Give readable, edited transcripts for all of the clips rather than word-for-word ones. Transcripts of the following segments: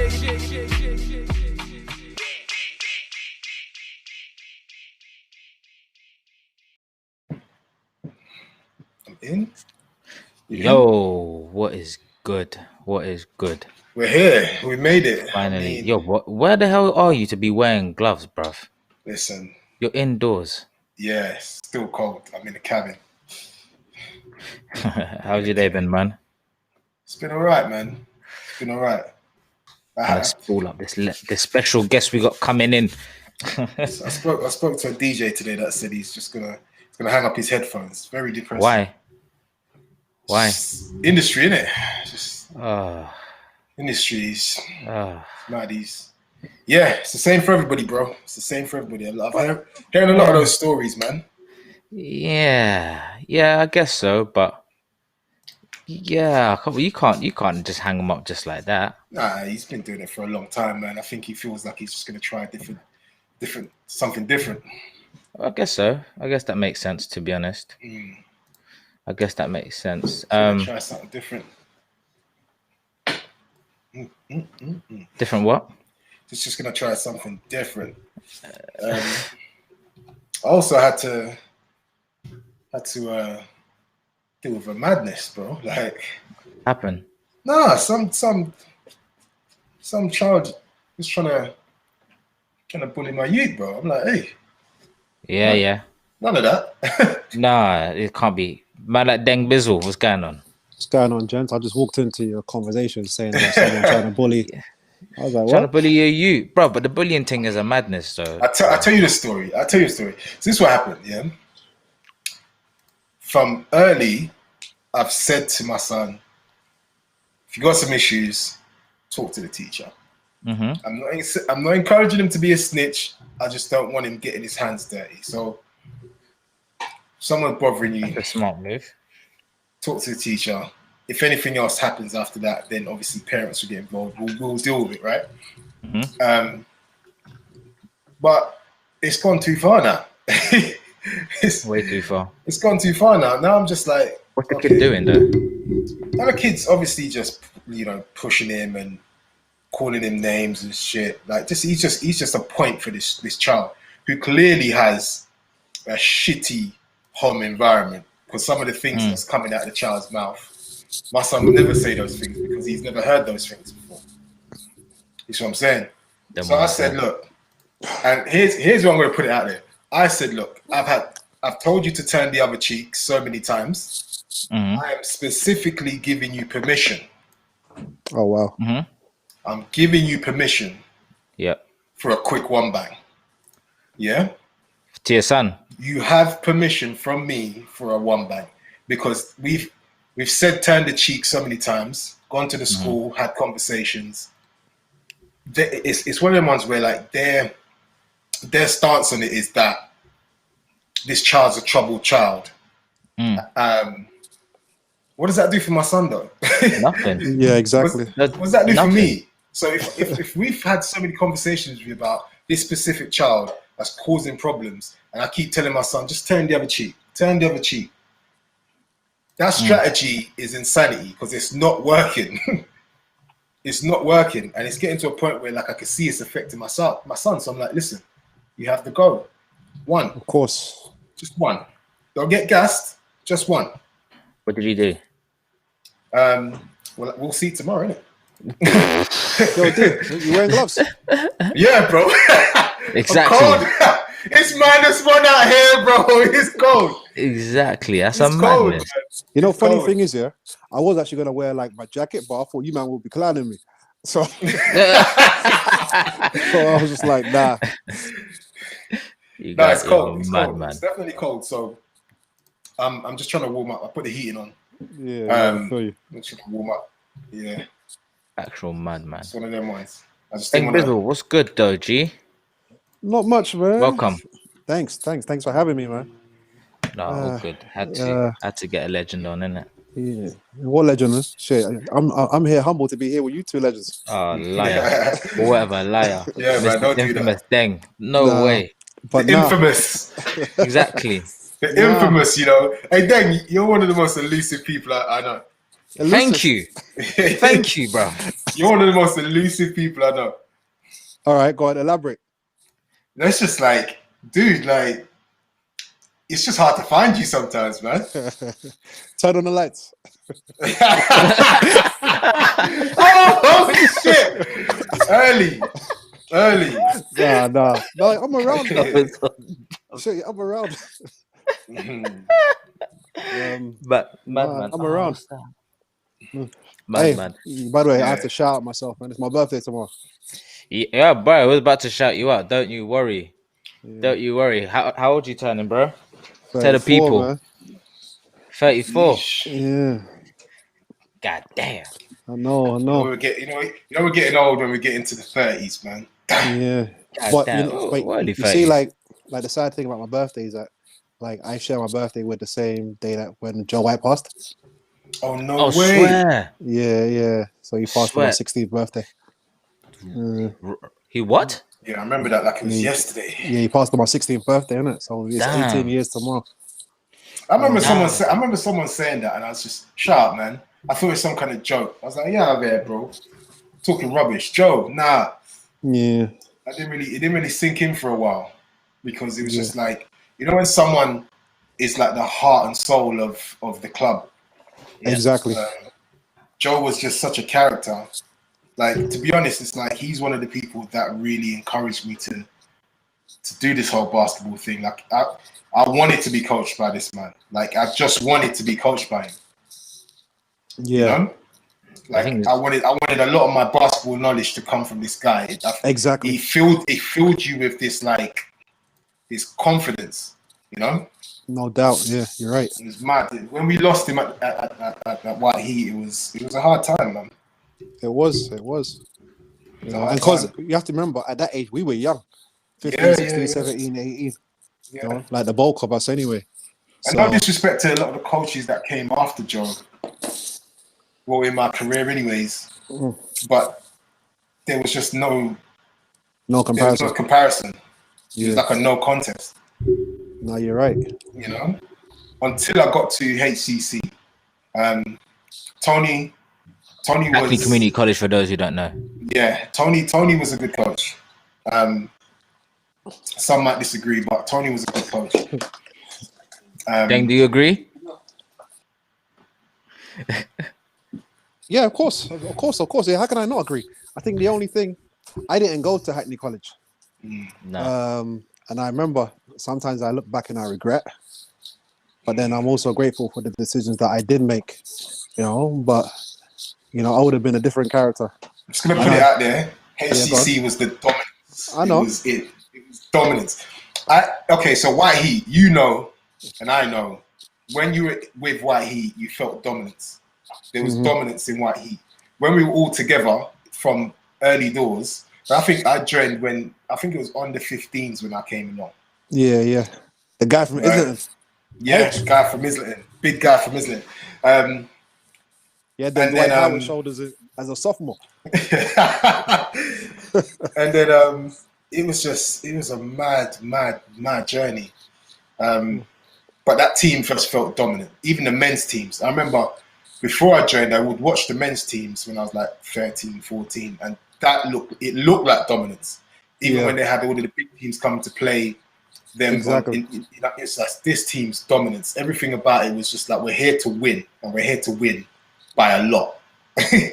I'm in. Yo, what is good? What is good? We're here. We made it. Finally. I mean, Yo, where the hell are you to be wearing gloves, bruv? listen. You're indoors. Yeah, it's still cold. I'm in the cabin. How's your day been, man? It's been all right, man. It's been all right. Let's spool up this special guest we got coming in. I spoke to a DJ today that said he's gonna hang up his headphones. Very depressing. Why? Industry, innit? Just Oh, industries. oh. Maddies. Yeah, it's the same for everybody, bro. It's the same for everybody. I love hearing a lot of those stories, man. Yeah, I guess so, but yeah, you can't just hang them up just like that. Nah, he's been doing it for a long time, man. I think he feels like he's just gonna try something different. I guess so. I guess that makes sense, to be honest. I guess that makes sense. Try something different. Different what? He's just gonna try something different. I also had to deal with a madness, bro. Like, Happen? nah, some child was trying to bully my youth, bro. I'm like, hey, Yeah. none of that. Nah, it can't be. Man, like Deng Bizzle, what's going on? What's going on, gents? I just walked into your conversation saying about someone trying to bully. I was like, Trying to what? bully you, bro. But the bullying thing is a madness, though. I tell you the story. So this is what happened, yeah? From early, I've said to my son, if you got some issues, talk to the teacher. Mm-hmm. I'm not encouraging him to be a snitch. I just don't want him getting his hands dirty. So someone bothering you, That's a smart move. talk to the teacher. If anything else happens after that, then obviously parents will get involved. We'll deal with it, right? Mm-hmm. But it's gone too far now. It's way too far. It's gone too far now. Now I'm just like, what's the kid doing though? Now the kid's obviously just pushing him and calling him names and shit. Like he's just a point for this child who clearly has a shitty home environment, because some of the things that's coming out of the child's mouth, my son would never say those things because he's never heard those things before. You see what I'm saying? So I said, look, and here's where I'm going to put it out there. I said, look, I've told you to turn the other cheek so many times. I am specifically giving you permission. Oh, wow. I'm giving you permission. Yep. For a quick one bang. Yeah? To your son. You have permission from me for a one bang, because we've said turn the cheek so many times, gone to the school, had conversations. It's one of them ones where like their stance on it is that this child's a troubled child. What does that do for my son though? Nothing. Yeah, exactly. What does that do for me? So if we've had so many conversations with you about this specific child that's causing problems, and I keep telling my son, just turn the other cheek. That strategy is insanity, because it's not working. It's not working, and it's getting to a point where like I can see it's affecting my son. So I'm like, listen, you have to go. One. Of course. Just one. Don't get gassed. Just one. What did you do? Well, we'll see tomorrow, innit? Yo, dude, you wearing gloves? Yeah, bro. Exactly. It's -1 out here, bro. It's cold. Exactly. That's it's a cold, madness. You know, funny thing is, yeah, I was actually gonna wear like my jacket, but I thought you man would be clowning me. So, so I was just like, nah. It's cold. It's mad, man. It's definitely cold. So I'm just trying to warm up. I put the heating on. Yeah, I feel you. I'm just trying to warm up. Yeah. Actual madman. It's one of them ones. I just Deng Bizzle, what's good though, G? Not much, man. Welcome. Thanks for having me, man. No, all good. Had to get a legend on, innit? Yeah. What legend, man? Shit, I'm here humble to be here with you two legends. Oh, liar. Or whatever, liar. Yeah, man, don't do that. Deng. No way. But the infamous. Exactly. The infamous, Hey, Deng, you're one of the most elusive people I know. Thank you, thank you, bro. You're one of the most elusive people I know. All right, go on, elaborate. That's just like, dude, like, it's just hard to find you sometimes, man. Turn on the lights. Oh shit! Early. Nah. I'm around. Shit, I'm around. But I'm around. Man. By the way, I have to shout out myself, man. It's my birthday tomorrow. Yeah, bro. I was about to shout you out. Don't you worry. Yeah. Don't you worry. How old you turning, bro? Tell the 34, people. man. 34. Yeah. God damn. I know. We're getting old when we get into the 30s, man. Yeah. God But damn. you see, like the sad thing about my birthday is that, like, I share my birthday with the same day that when Joe White passed. Oh no way! Swear. Yeah. So he passed on my 16th birthday. He what? Yeah, I remember that like it was yesterday. Yeah, he passed on my 16th birthday, innit? So it's Damn. 18 years tomorrow. I remember someone saying that, and I was just shut up, man. I thought it was some kind of joke. I was like, yeah, there, bro. Talking rubbish, Joe. Nah. Yeah. It didn't really sink in for a while because it was just like, when someone is like the heart and soul of the club. Exactly. Joe was just such a character. Like, to be honest, it's like he's one of the people that really encouraged me to do this whole basketball thing. Like, I wanted to be coached by this man. Like, I just wanted to be coached by him. Yeah. You know? Like, I wanted a lot of my basketball knowledge to come from this guy. Exactly. He filled you with this, like, his confidence, No doubt. Yeah, you're right. It was mad. When we lost him at White Heat, it was a hard time, man. It was. And because you have to remember, at that age, we were young. 15, 16, 17, 18. Yeah. Like the bulk of us anyway. And no disrespect to a lot of the coaches that came after Joe. Well, in my career anyways. But there was just no comparison. No comparison. Yeah. It was like a no contest. No, you're right. Until I got to HCC. Tony Hackney was Community College, for those who don't know. Yeah, Tony was a good coach. Some might disagree, but Tony was a good coach. Deng, do you agree? Yeah, of course. Yeah, how can I not agree? I think the only thing, I didn't go to Hackney College. No. And I remember sometimes I look back and I regret, but then I'm also grateful for the decisions that I did make. But I would have been a different character. I'm just gonna put it out there. HCC was the dominance. I know. It was dominance. So White Heat, and I know, when you were with White Heat, you felt dominance. There was dominance in White Heat. When we were all together from early doors, I think I joined when it was on the 15s when I came along. Yeah. The guy from Islington. Yeah, the guy from Islington. Big guy from Islington. Yeah, then Dwight Howard shoulders as a sophomore. And then it was a mad journey. But that team first felt dominant. Even the men's teams. I remember before I joined, I would watch the men's teams when I was like 13, 14, and it looked like dominance. Even when they had all of the big teams come to play them. Exactly. It's like this team's dominance. Everything about it was just like, we're here to win, and we're here to win by a lot. Do you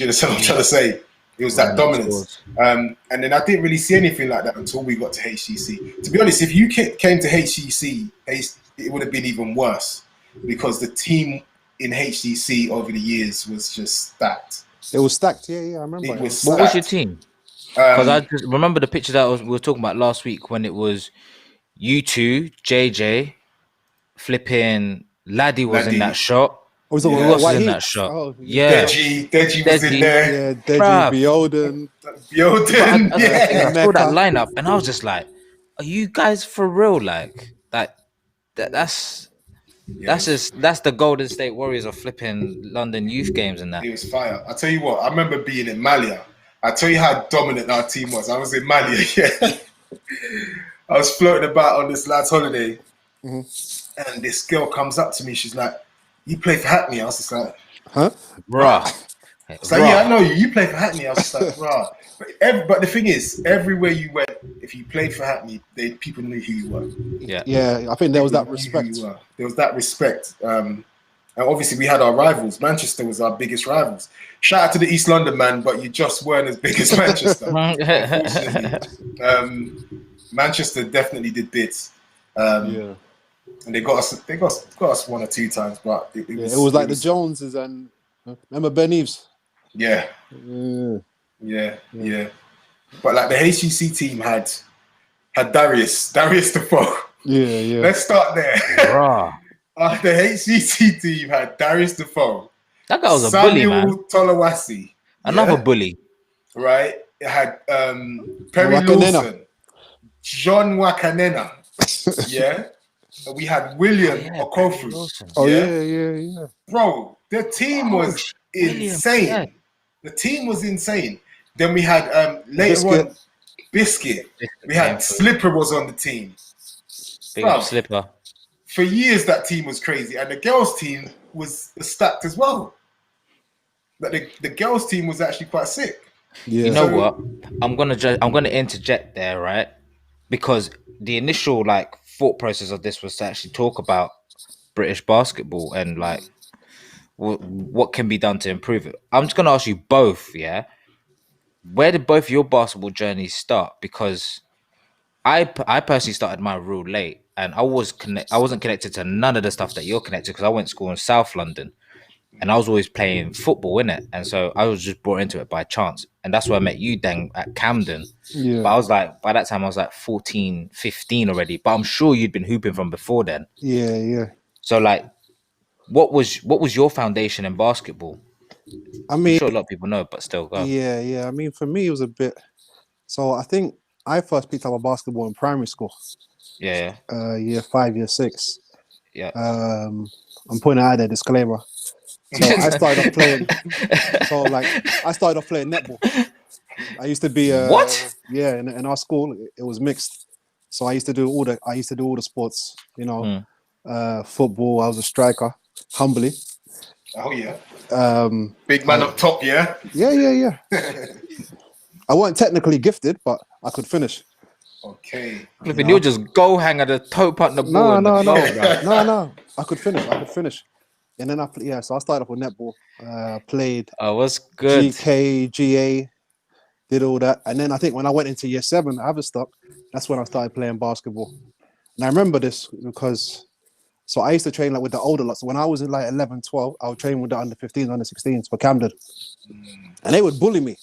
understand what I'm trying to say? It was that dominance. And then I didn't really see anything like that until we got to HCC. To be honest, if you came to HCC, it would have been even worse, because the team in HCC over the years was just stacked. It was stacked. Yeah, I remember. What was your team? Because I just remember the picture that we were talking about last week, when it was you two, JJ, flipping Laddie was in that shot. Who else was in that shot? Oh, yeah. Deji was in there. Yeah, Deji, Bioden. I saw that lineup and I was just like, are you guys for real? That's the Golden State Warriors of flipping London youth games and that. It was fire. I tell you what, I remember being in Malia. I tell you how dominant our team was. I was in Malia. Yeah. I was floating about on this lad's holiday, and this girl comes up to me. She's like, "You play for Hackney?" I was just like, Huh? Bruh. It's like, yeah, I know you. You played for Hackney. I was just like, rah. But the thing is, everywhere you went, if you played for Hackney, people knew who you were. Yeah, I think there was that respect. There was that respect. And obviously, we had our rivals. Manchester was our biggest rivals. Shout out to the East London man, but you just weren't as big as Manchester. Unfortunately, Manchester definitely did bits. And they got us one or two times, but it was like the Joneses and remember Ben Eves. Yeah. But like the HGC team had Darius Defoe. Yeah. Let's start there. The HGC team had Darius Defoe. That guy was a bully, man. Samuel Tolawasi. Another bully. Right? It had Perry Lawson. John Wakanena. Yeah. And we had William Okofu. Oh, yeah. Bro, the team was insane. Yeah. The team was insane. Then we had later on Biscuit. We had Slipper was on the team. Big up Slipper. For years that team was crazy. And the girls team was stacked as well. Like the girls team was actually quite sick. Yeah. You know what? I'm gonna interject there, right? Because the initial thought process of this was to actually talk about British basketball and what can be done to improve it. I'm just gonna ask you both, yeah. Where did both your basketball journeys start? Because I personally started mine real late, and I wasn't connected to none of the stuff that you're connected because I went to school in South London, and I was always playing football in it, and so I was just brought into it by chance, and that's where I met you, Dang, at Camden. Yeah. But I was by that time I was 14, 15 already, but I'm sure you'd been hooping from before then. Yeah. So what was your foundation in basketball? I mean, I'm sure a lot of people know, but still go. Yeah. I mean, for me, it was a bit. So I think I first picked up a basketball in primary school. Yeah. Year 5, year 6. Yeah. I'm putting out a disclaimer. So I started off playing. I started off playing netball. I used to be what? Yeah, in our school it was mixed. So I used to do all the sports. You know, football. I was a striker, humbly. Oh yeah. Big man up top, yeah. Yeah. I wasn't technically gifted, but I could finish. Okay. Flipping, you just go hang at the toe punt the ball. No. I could finish. And then so I started off with netball. Played. Oh, was good. GK, GA, did all that, and then I think when I went into year 7, Haverstock, that's when I started playing basketball. And I remember this because, so I used to train with the older lots. So when I was in 11, 12, I would train with the under 15s, under 16s for Camden, and they would bully me.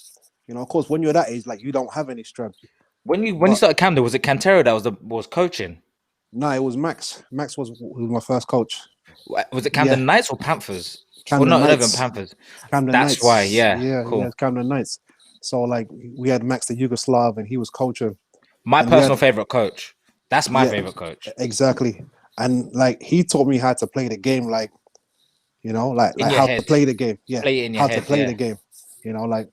You know, of course, when you're that age, you don't have any strength. When you started Camden, was it Cantero that was coaching? No, it was Max. Max was my first coach. Was it Camden Knights or Panthers? Camden Knights. Not even Panthers. Camden That's Knights. why, yeah. Cool. Yeah, Camden Knights. So we had Max the Yugoslav, and he was coaching. My personal favorite coach. That's my favorite coach. Exactly. And he taught me how to play the game, how to play the game. Yeah. Play it in your head, to play the game. You know,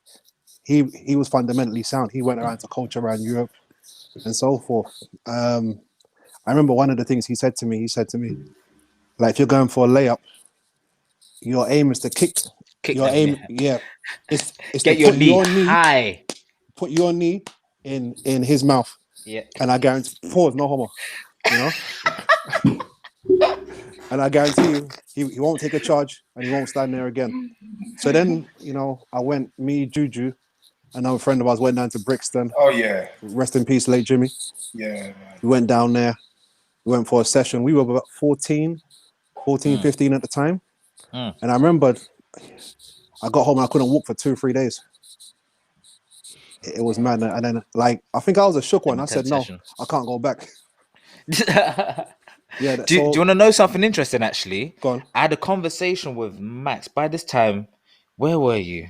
he was fundamentally sound. He went around to coach around Europe and so forth. I remember one of the things he said to me, if you're going for a layup, your aim is to kick your aim. Yeah. It's get your knee high. Put your knee in his mouth. Yeah. And I guarantee, pause, no homo. You know? And I guarantee you, he won't take a charge and he won't stand there again. So then, I went, me, Juju, another friend of ours went down to Brixton. Oh, yeah. Rest in peace, late Jimmy. Yeah. We went down there. We went for a session. We were about 14, 15 at the time. And I remembered I got home and I couldn't walk for 2 or 3 days. It was mad. And then, I think I was a shook one. I said, no, I can't go back. Do you want to know something interesting, actually? Go on. I had a conversation with Max. By this time, where were you?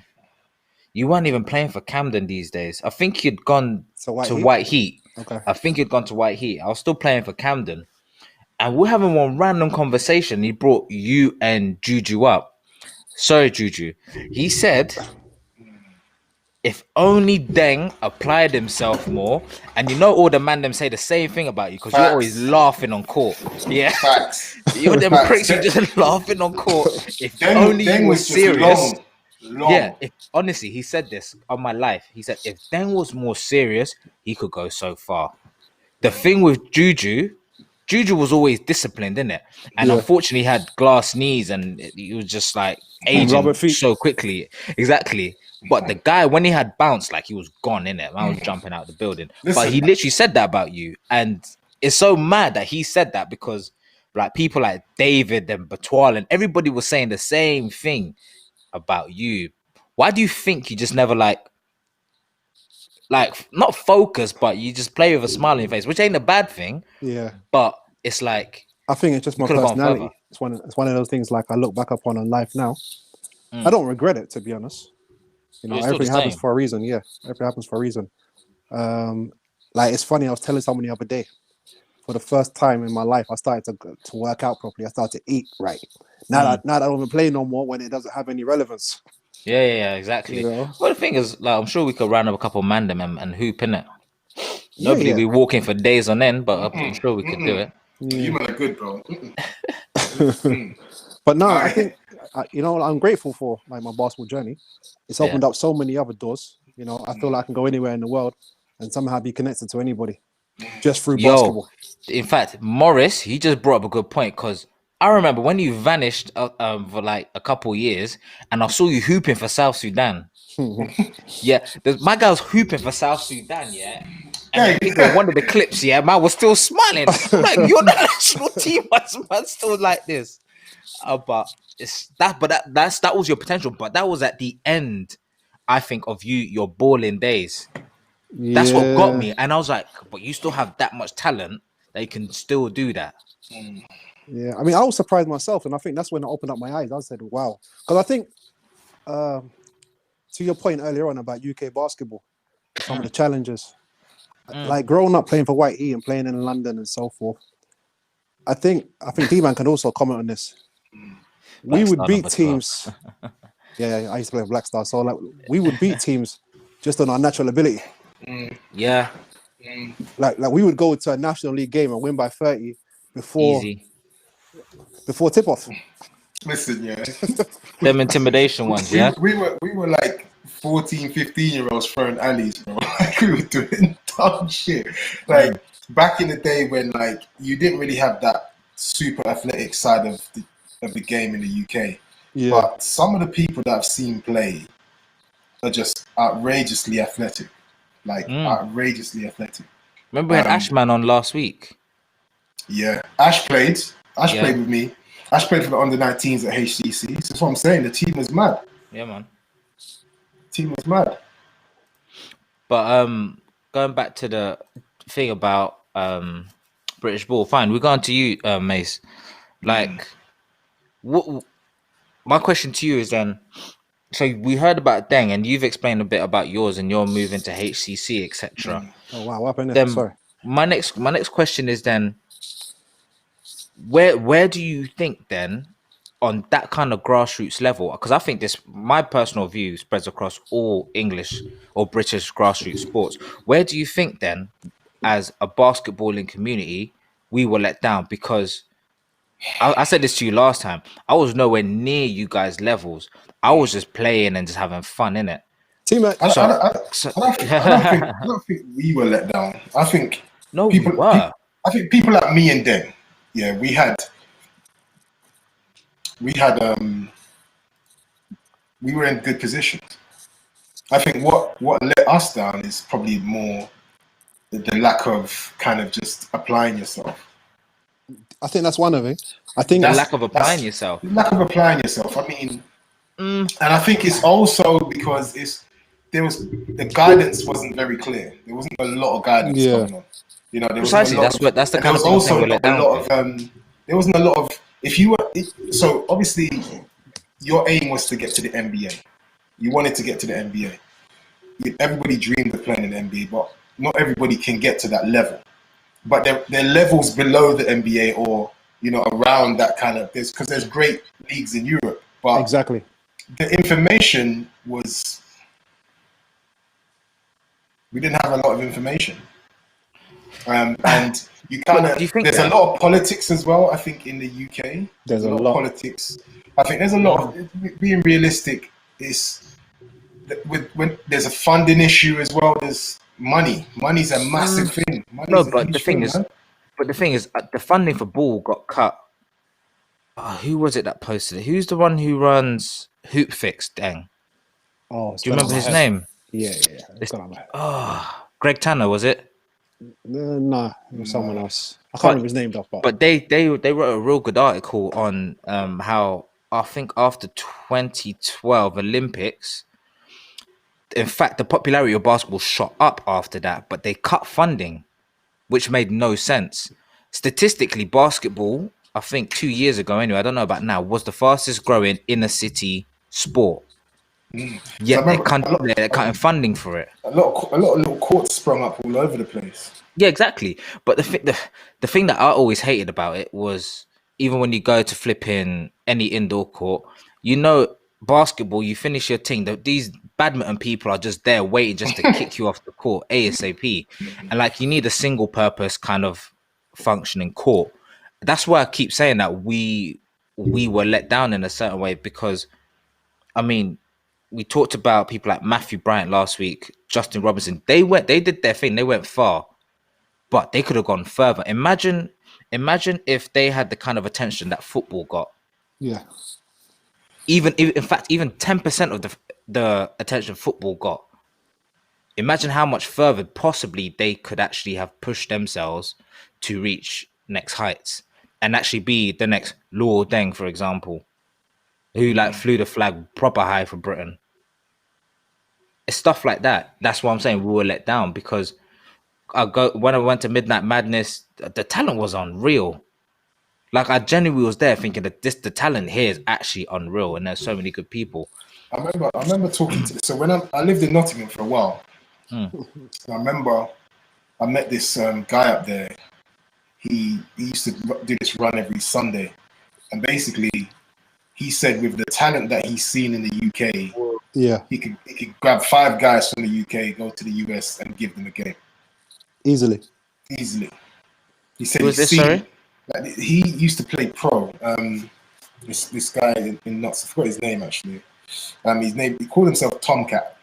You weren't even playing for Camden these days. I think you'd gone to White Heat. Okay. I think you'd gone to White Heat. I was still playing for Camden. And we're having one random conversation. He brought you and Juju up. Sorry, Juju. He said, if only Deng applied himself more, and you know all the man them say the same thing about you because you're always Facts. laughing on court. Yeah, Facts. you're them Facts. pricks. You just laughing on court. If only you Deng were was just serious. long. Yeah, if honestly, he said this on my life. He said if Deng was more serious, he could go so far. The thing with Juju was always disciplined, innit? And Yeah. unfortunately, he had glass knees and he was just like aging Rubber feet. so quickly. Exactly. But the guy, when he had bounced, like he was gone, innit? I was jumping out the building. But he Listen. literally said that about you. And it's so mad that he said that because like people like David and Batoil and everybody was saying the same thing about you. Why do you think you just never like not focus, but you just play with a smile on your face, which ain't a bad thing. Yeah. But it's like I think it's just you my could have gone personality. further. It's one of those things like I look back upon in life now. I don't regret it, to be honest. You know, It's still everything the happens same. for a reason. Yeah, everything happens for a reason. Like it's funny. I was telling someone the other day. For the first time in my life, I started to work out properly. I started to eat right. Now that I don't even play no more when it doesn't have any relevance. Yeah, exactly. You know? Well, the thing is, like, I'm sure we could round up a couple mandem and hoop in it. Yeah, Nobody yeah. be walking for days on end, but I'm sure we could do it. You man are good, bro. But no, I think you know I'm grateful for like my basketball journey. It's opened up so many other doors. You know, I feel like I can go anywhere in the world and somehow be connected to anybody just through basketball. In fact, Morris, he just brought up a good point because I remember when you vanished for like a couple years and I saw you hooping for South Sudan. Yeah, my guy was hooping for South Sudan, yeah. And I think in one of the clips, yeah, man was still smiling. I'm like, you're the national team, man, still like this. But that was your potential, but that was at the end, I think, of your balling days. That's what got me, and I was like, but you still have that much talent that you can still do that. Yeah, I mean, I was surprised myself, and I think that's when I opened up my eyes. I said, "Wow," because I think, to your point earlier on about UK basketball, some of the challenges, like growing up playing for White E and playing in London and so forth. I think D-Man can also comment on this. We would beat teams. Yeah, I used to play with Black Star, so like we would beat teams just on our natural ability. Yeah, like we would go to a National League game and win by 30 before tip off. Listen, yeah. Them intimidation ones, yeah. We were like 14, 15-year-olds throwing alleys, bro. Like we were doing dumb shit. Like back in the day when like you didn't really have that super athletic side of the game in the UK. Yeah. But some of the people that I've seen play are just outrageously athletic. Like outrageously athletic. Remember we had Ashman on last week? Yeah. Ash played with me. Ash played for the under-19s at HCC. So that's what I'm saying. The team was mad. Yeah, man. The team was mad. But going back to the thing about British ball, fine. We're going to you, Mace. Like, what? My question to you is then. So we heard about Deng, and you've explained a bit about yours and your move into HCC, etc. Oh wow, what happened there? Sorry. My next question is then, where do you think then, on that kind of grassroots level? Because I think this, my personal view, spreads across all English or British grassroots sports. Where do you think then, as a basketballing community, we were let down? Because I said this to you last time. I was nowhere near you guys' levels. I was just playing and just having fun, innit? Teammate. I don't think we were let down. I think we were. I think people like me and them, yeah, we were in good positions. I think what let us down is probably more the lack of kind of just applying yourself. I think that's one of it. I think the lack of applying yourself. Lack of applying yourself. I mean, and I think it's also because the guidance wasn't very clear. There wasn't a lot of guidance going on. You know, there precisely. That's the kind of also thing we're let down. There wasn't a lot of. So obviously, your aim was to get to the NBA. You wanted to get to the NBA. Everybody dreamed of playing in the NBA, but not everybody can get to that level. But there are levels below the NBA, or around that kind of. Because there's great leagues in Europe, but exactly the information was We didn't have a lot of information. And you kind Do you of, think there's that? a lot of politics as well, I think, in the UK. There's a of lot. politics. I think there's a lot of, being realistic, is when there's a funding issue as well, there's money. Money's a massive thing. No, Money's a but huge thing, man. the thing is, the funding for ball got cut. Who was it that posted it? Who's the one who runs Hoop Fix? Dang. Oh, Do you remember his name? Yeah. It's gone on my head. Greg Tanner, was it? Nah, it was someone else. I can't remember his name though. But they wrote a real good article on how, I think, after 2012 Olympics, in fact, the popularity of basketball shot up after that, but they cut funding, which made no sense. Statistically, basketball, I think 2 years ago anyway, I don't know about now, was the fastest growing inner city sport. Yet they're cutting funding for it. A lot of little courts sprung up all over the place. Yeah, exactly. But the thing that I always hated about it was, even when you go to flip in any indoor court, basketball, you finish your thing. These badminton people are just there waiting just to kick you off the court ASAP. And like, you need a single purpose kind of functioning court. That's why I keep saying that we were let down in a certain way, because, I mean, we talked about people like Matthew Bryant last week, Justin Robinson. They did their thing. They went far, but they could have gone further. Imagine if they had the kind of attention that football got. Yeah. In fact, even 10% of the attention football got. Imagine how much further possibly they could actually have pushed themselves to reach next heights and actually be the next Luol Deng, for example, who flew the flag proper high for Britain. It's stuff like that. That's why I'm saying we were let down, because when I went to Midnight Madness, the talent was unreal. Like, I genuinely was there thinking that the talent here is actually unreal, and there's so many good people. I remember talking to. So when I lived in Nottingham for a while, I remember I met this guy up there. He used to do this run every Sunday, and basically, he said with the talent that he's seen in the UK, he could grab 5 guys from the UK, go to the US, and give them a game easily. He said he used to play pro. This guy in Notts, I forgot his name actually. He called himself Tomcat.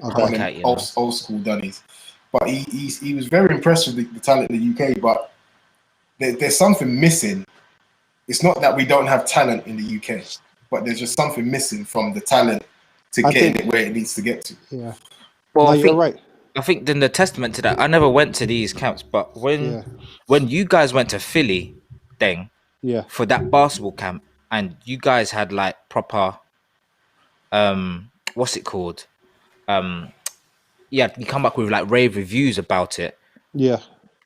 Okay. Old school Dunnies. But he was very impressed with the talent in the UK. But there's something missing. It's not that we don't have talent in the UK, but there's just something missing from the talent to get it where it needs to get to. Yeah. Well, you're right. I think then the testament to that, I never went to these camps, but when you guys went to Philly, Deng, for that basketball camp, and you guys had like proper, what's it called? You come back with like rave reviews about it. Yeah.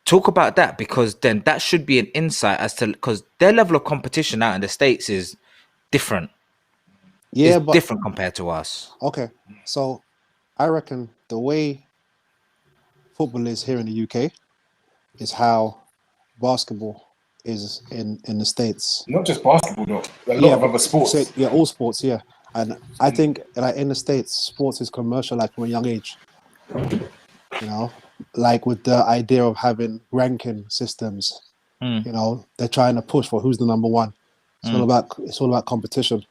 Talk about that, because then that should be an insight as to, because their level of competition out in the States is different. Yeah, but different compared to us. Okay, so I reckon the way football is here in the UK is how basketball is in the States. Not just basketball, though. A lot of other sports. All sports, yeah. And I think like in the States, sports is commercialized from a young age. You know, like with the idea of having ranking systems. You know, they're trying to push for who's the number one. It's all about competition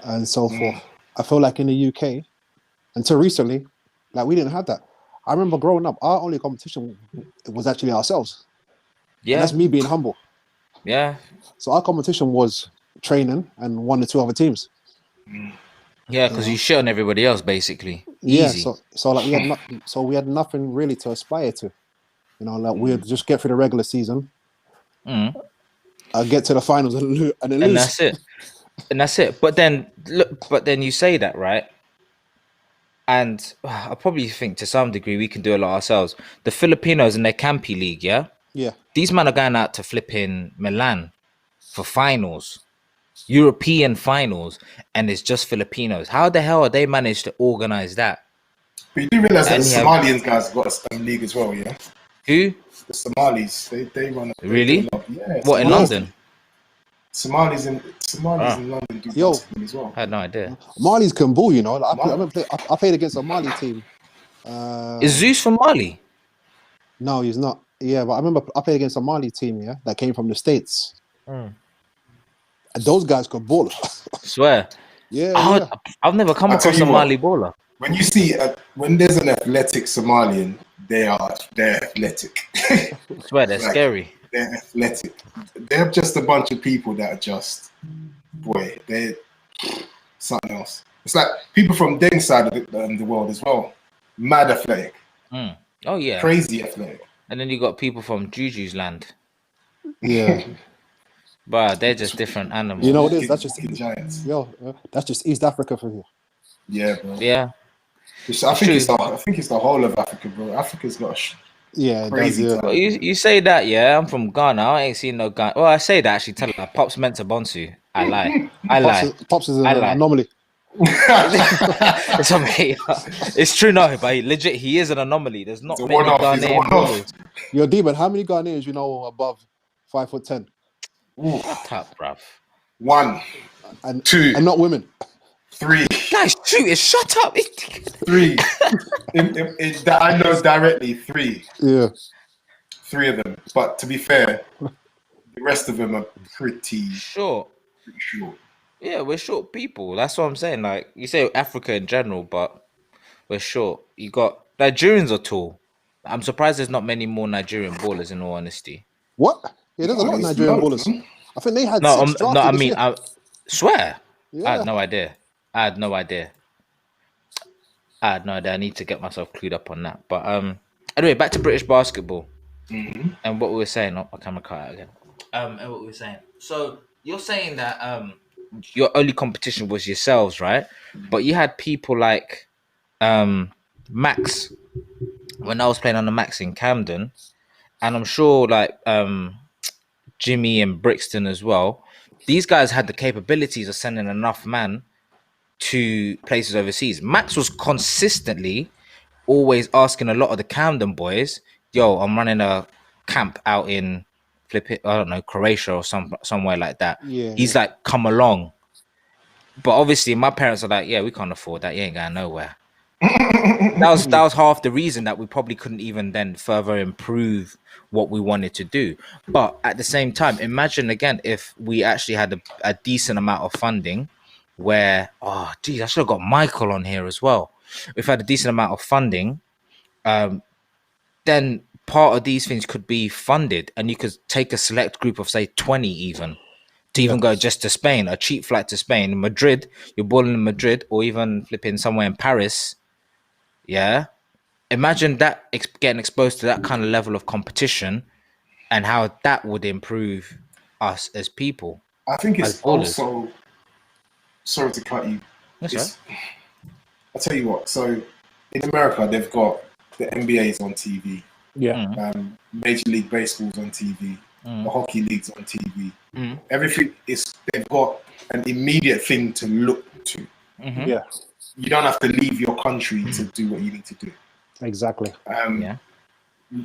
and so forth. I feel like in the UK, until recently, like we didn't have that. I remember growing up, our only competition was actually ourselves. Yeah, and that's me being humble. Yeah. So our competition was training and 1 or 2 other teams. Yeah, because you shit on everybody else basically. Yeah. Easy. So like we had nothing really to aspire to. You know, like we'd just get through the regular season. Get to the finals and lose. And that's it. But then you say that, right? And I probably think to some degree we can do a lot ourselves. The Filipinos in their Campi League, yeah? Yeah. These men are going out to flipping Milan for finals, European finals, and it's just Filipinos. How the hell are they managed to organize that? But you do realize that the Somalians guys got a league as well, yeah? Who? The Somalis. They run a really? Yeah. What, in London? Somalis in London do as well. I had no idea. Malis can ball, you know. Like I played against a Mali team Is Zeus from Mali? No, he's not. Yeah, but I remember I played against a Mali team, yeah, that came from the States. And those guys could ball. Swear. Yeah. I've never come I'll tell across you a what. Mali baller. When you see when there's an athletic Somalian, they're athletic. Swear, they're Like, scary. they're athletic. They're just a bunch of people that are just, boy, they're something else. It's like people from Deng side of the world as well. Mad athletic. Oh yeah, Crazy athletic. and then you got people from Juju's land, Yeah. but they're just different animals. You know what it is? That's just Giants. that's just East Africa for you. Yeah, bro. Yeah, I think it's the whole of Africa, bro. Africa's got crazy it does, but you say that, yeah. I'm from Ghana. I ain't seen no Ghana. Well, I say that actually. Tell her, Pop's meant to Bonsu. I lie. Pops is an I lie. anomaly. It's okay. It's true, no, but legit, he is an anomaly. There's not many Ghanaian ballers. Yo, Demon, how many Ghanaians you know above 5'10"? Shut up, bruv. 1, And 2, and not women. 3. Guys, shoot it. Shut up. 3. That I know directly, 3. Yeah. 3 of them. But to be fair, the rest of them are pretty Short. short. Yeah, we're short people. That's what I'm saying. Like, you say Africa in general, but we're short. You got Nigerians are tall. I'm surprised there's not many more Nigerian ballers, in all honesty. What? Yeah, there's a lot of Nigerian ballers. I think they had 6 drafted I this mean, year. I swear. Yeah. I had no idea. I need to get myself clued up on that. But anyway, back to British basketball and what we were saying. Oh, my camera cut out again. And what we were saying. So you're saying that your only competition was yourselves, right? But you had people like Max when I was playing on the Max in Camden, and I'm sure like Jimmy and Brixton as well. These guys had the capabilities of sending enough man to places overseas. Max was consistently always asking a lot of the Camden boys, "Yo, I'm running a camp out in I don't know, Croatia or somewhere like that." Yeah, He's like, "Come along." But obviously, my parents are like, "Yeah, we can't afford that. You ain't going nowhere." that was half the reason that we probably couldn't even then further improve what we wanted to do. But at the same time, imagine again if we actually had a decent amount of funding where, oh geez, I should have got Michael on here as well. If we had a decent amount of funding, then part of these things could be funded and you could take a select group of say 20 even to even go just to Spain, a cheap flight to Spain, Madrid, you're balling in Madrid or even flipping somewhere in Paris. Yeah. Imagine that getting exposed to that kind of level of competition and how that would improve us as people. I think it's also, sorry to cut you. That's I'll tell you what. So in America, they've got the NBA's on TV. Yeah. Major League Baseball's on TV. The hockey league's on TV. Everything they've got an immediate thing to look to. Yeah. You don't have to leave your country to do what you need to do. Exactly.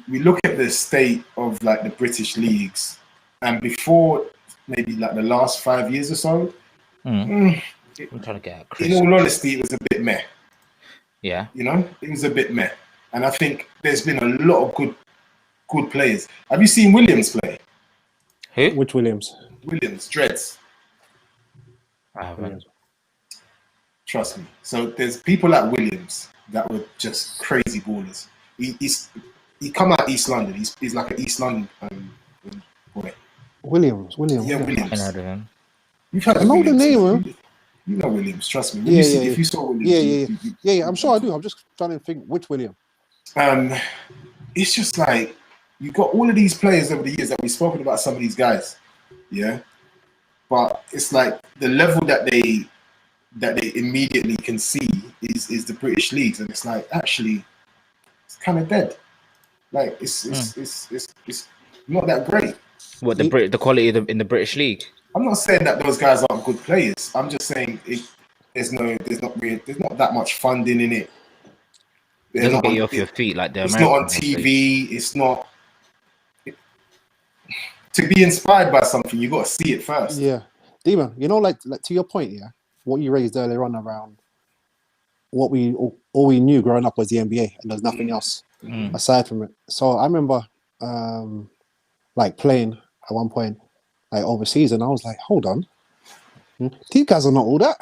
We look at the state of like the British leagues, and before maybe like the last 5 years or so, I'm trying to get in all honesty, it was a bit meh. Yeah. You know, it was a bit meh. And I think there's been a lot of good players. Have you seen Williams play? Who? Which Williams? Williams, Dreads. I haven't. Trust me. So there's people like Williams that were just crazy ballers. He come out East London. He's like an East London boy. Williams. Yeah, Williams. I heard of him. You've heard I of know the Williams. name, man. You know Williams. Trust me. If you saw Yeah. Williams, I'm sure I do. I'm just trying to think which William. It's just like you got all of these players over the years that we've spoken about. Some of these guys, yeah. But it's like the level that they immediately can see is the British leagues, and it's like actually it's kind of dead. Like it's not that great. What the quality in the British league? I'm not saying that those guys aren't good players. I'm just saying there's not that much funding in it. It doesn't get you off your feet like the It's American not on TV. It's not. To be inspired by something, you got to see it first. Yeah, Demon. You know, like to your point, yeah. What you raised earlier on around what we all we knew growing up was the NBA, and there's nothing else aside from it. So I remember like playing at one point like overseas, and I was like, hold on, these guys are not all that.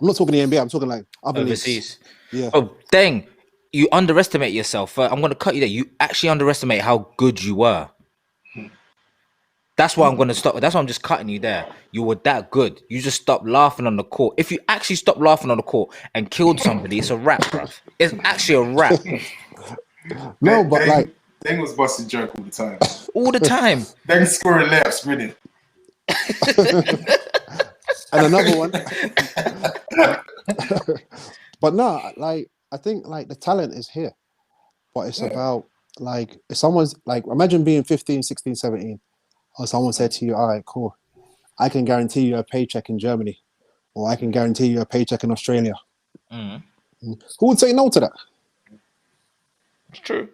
I'm not talking the NBA. I'm talking like other overseas. leagues. Yeah. Oh dang! You underestimate yourself. I'm going to cut you there. You actually underestimate how good you were. That's why I'm going to stop. That's why I'm just cutting you there. You were that good. You just stopped laughing on the court. If you actually stopped laughing on the court and killed somebody, it's a wrap, bruv. It's actually a wrap. No, but like Deng was busting joke all the time. All the time. Deng scoring layups, winning. and another one. But no, like I think like the talent is here. But it's about like if someone's like imagine being 15, 16, 17, or someone said to you, all right, cool, I can guarantee you a paycheck in Germany, or I can guarantee you a paycheck in Australia. Who would say no to that? It's true.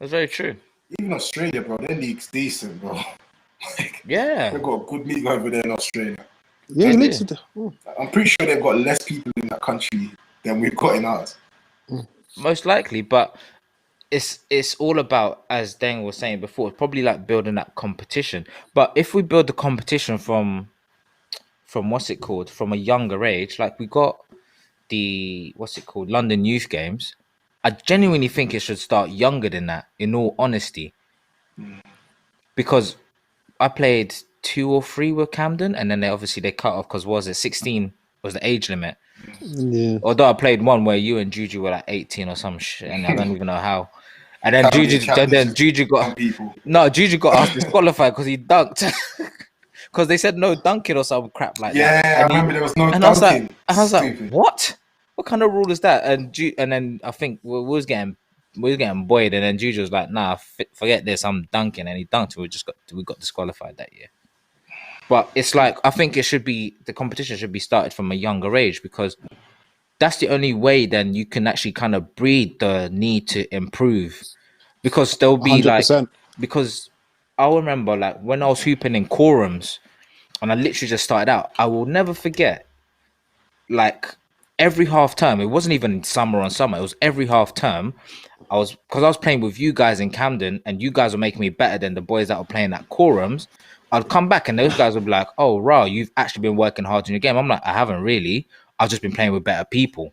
It's very true. Even Australia, bro, their league's decent, bro. Like, Yeah. they've got a good league over there in Australia. Yeah, you need to. I'm pretty sure they've got less people in that country than we've got in ours. Most likely, but it's all about, as Deng was saying before, it's probably like building that competition. But if we build the competition from what's it called, from a younger age, like we got the London Youth Games, I genuinely think it should start younger than that, in all honesty. Because I played 2 or 3 with Camden, and then they cut off because was it 16 was the age limit. Yeah. Although I played one where you and Juju were like 18 or some shit, and I don't even know how. And then Juju got us disqualified because he dunked. Because they said no dunking or some crap like that. Yeah, I remember there was no and dunking. I was like, what? What kind of rule is that? And then I think we was getting buoyed, and then Juju was like, nah, forget this, I'm dunking, and he dunked. We got disqualified that year. But it's like, I think the competition should be started from a younger age, because that's the only way then you can actually kind of breed the need to improve. Because there'll be 100%. because I'll remember like when I was hooping in quorums and I literally just started out, I will never forget, like every half term, it wasn't even summer on summer, it was every half term. Because I was playing with you guys in Camden, and you guys were making me better than the boys that were playing at quorums. I'd come back and those guys would be like, oh, rah, you've actually been working hard in your game. I'm like, I haven't really. I've just been playing with better people.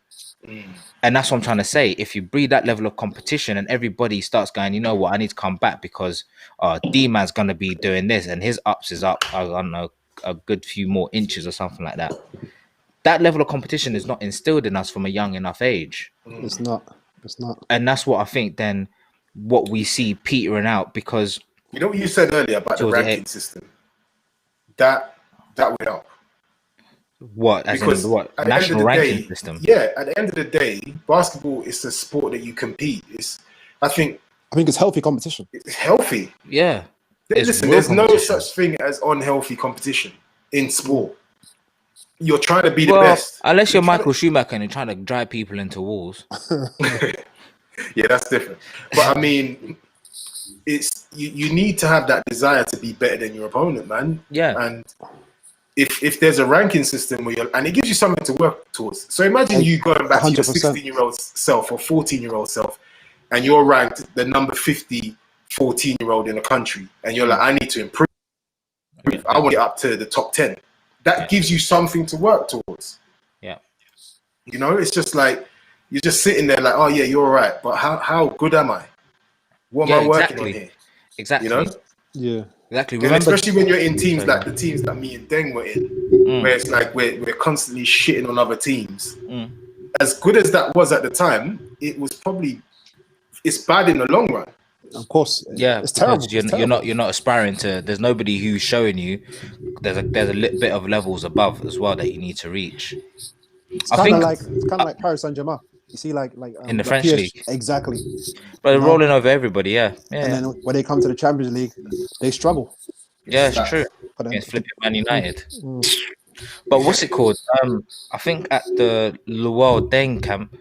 And that's what I'm trying to say. If you breed that level of competition and everybody starts going, you know what, I need to come back because D-man's going to be doing this and his ups is up, I don't know, a good few more inches or something like that. That level of competition is not instilled in us from a young enough age. It's not. And that's what I think then what we see petering out, because... You know what you said earlier about the ranking system? That would help. What? As because in what? National ranking system? Yeah, at the end of the day, basketball is a sport that you compete. I think it's healthy competition. It's healthy. Yeah. Listen, there's no such thing as unhealthy competition in sport. You're trying to be the best. Unless you're Michael Schumacher and you're trying to drive people into walls. Yeah, that's different. But I mean, it's you need to have that desire to be better than your opponent, man. Yeah. And if there's a ranking system where and it gives you something to work towards. So imagine you going back 100%. To your 16-year-old self or 14-year-old self, and you're ranked the number 50 14-year-old in the country, and you're like, I need to improve. I want to get up to the top 10. That gives you something to work towards. Yeah. You know, it's just like you're just sitting there like, oh yeah, you're all right, but how good am I? What am I working on here? Exactly. You know? Yeah. Exactly. Especially when you're in teams like the teams that me and Deng were in, where it's like we're constantly shitting on other teams. As good as that was at the time, it's bad in the long run. Of course, yeah, it's terrible. You're not aspiring to. There's nobody who's showing you. There's a bit of levels above as well that you need to reach. It's kind of like Paris Saint-Germain. You see, like in the French league, exactly. But they're rolling over everybody, yeah. And then when they come to the Champions League, they struggle. Yeah, it's true. Against flipping Man United. But what's it called? I think at the Luol Deng camp,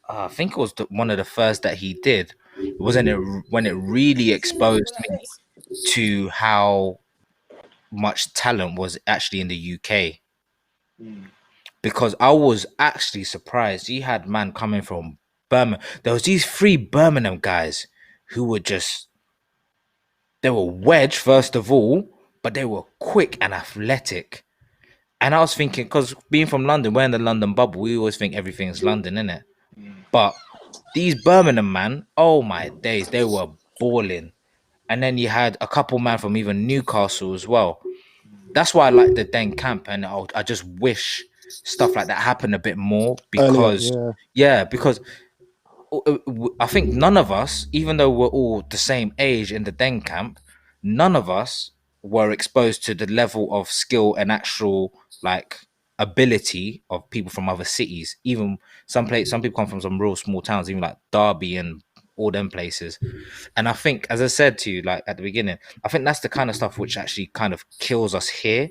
I think it was one of the first that he did. Wasn't it when it really exposed me to how much talent was actually in the UK? because I was actually surprised. You had man coming from Birmingham. There was these 3 Birmingham guys who were just, they were wedge first of all, but they were quick and athletic. And I was thinking, because being from London, we're in the London bubble, we always think everything's London, innit? But these Birmingham man, oh my days, they were balling. And then you had a couple man from even Newcastle as well. That's why I like the Den camp, and I just wish stuff like that happened a bit more, because because I think none of us, even though we're all the same age in the Den camp, none of us were exposed to the level of skill and actual like ability of people from other cities. Even some people come from some real small towns, even like Derby and all them places. And I think, as I said to you, like at the beginning, I think that's the kind of stuff which actually kind of kills us here,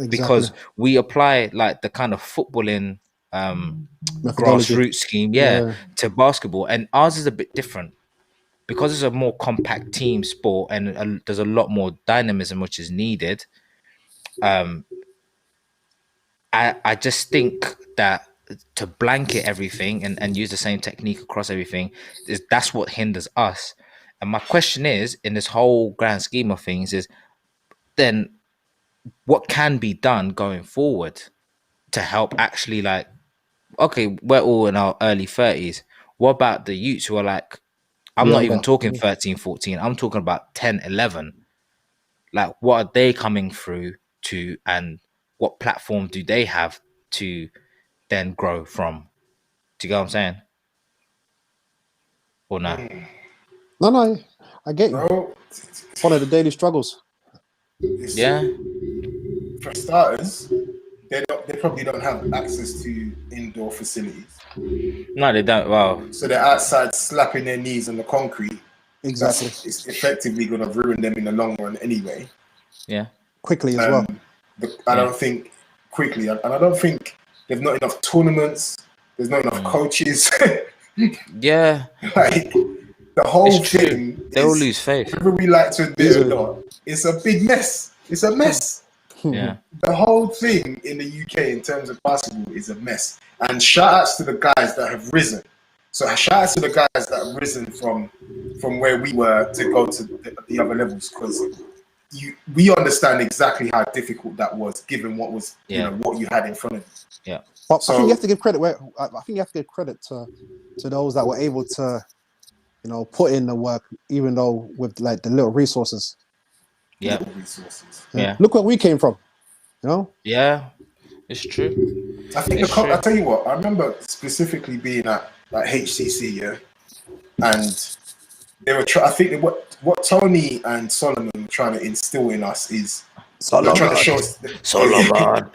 because we apply like the kind of footballing grassroots scheme to basketball, and ours is a bit different because it's a more compact team sport, and there's a lot more dynamism which is needed. I just think that to blanket everything and use the same technique across everything, that's what hinders us. And my question is, in this whole grand scheme of things, is then what can be done going forward to help actually, like, okay, we're all in our early 30s. What about the youths who are like, I'm not even talking 13, 14. I'm talking about 10, 11. Like, what are they coming through to, and what platform do they have to then grow from? Do you get what I'm saying? Or not? No, I get you. Bro, one of the daily struggles. Yeah. For starters, they probably don't have access to indoor facilities. No, they don't. Wow. So they're outside slapping their knees on the concrete. Exactly. It's effectively going to ruin them in the long run anyway. Yeah. Quickly as well. I don't think quickly, and I don't think there's not enough tournaments. There's not enough coaches. Yeah. Like the whole thing, they all lose faith. Whether we like to admit it or not, it's a big mess. It's a mess. Yeah. The whole thing in the UK in terms of basketball is a mess. And shout outs to the guys that have risen. So shout outs to the guys that have risen from where we were to go to the other levels, because we understand exactly how difficult that was, given what was what you had in front of you. Yeah. But I think you have to give credit to those that were able to, put in the work, even though with like the little resources. Yeah. Yeah. Look where we came from. Yeah, it's true. I think I tell you what, I remember specifically being at HCC, and they were I think what Tony and Solomon were trying to instill in us is Solomon. Trying to show us Solomon.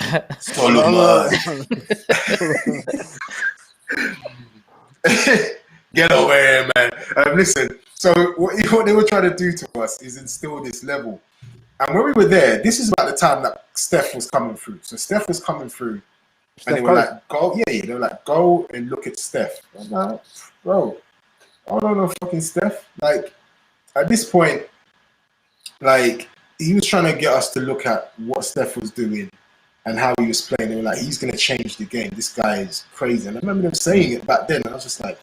Get over here, man. Listen, so what they were trying to do to us is instill this level. And when we were there, this is about the time that Steph was coming through. So Steph was coming through, and they were like, "Go, yeah." They were like, "Go and look at Steph." I'm like, bro, I don't know fucking Steph. Like at this point, like he was trying to get us to look at what Steph was doing and how he was playing. They were like, "He's gonna change the game. This guy is crazy." And I remember them saying it back then, and I was just like,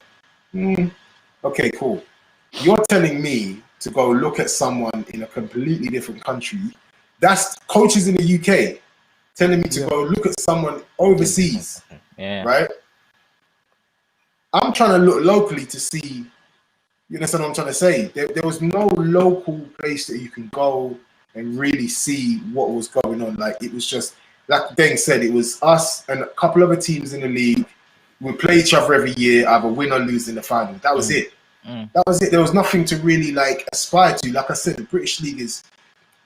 "Okay, cool. You're telling me to go look at someone in a completely different country. That's coaches in the UK telling me to go look at someone overseas, right? I'm trying to look locally to see, you understand what I'm trying to say? There was no local place that you can go and really see what was going on. Like it was just, like Ben said, it was us and a couple other teams in the league. We play each other every year, either win or lose in the final. That was it. That was it. There was nothing to really like aspire to. Like I said, the British League is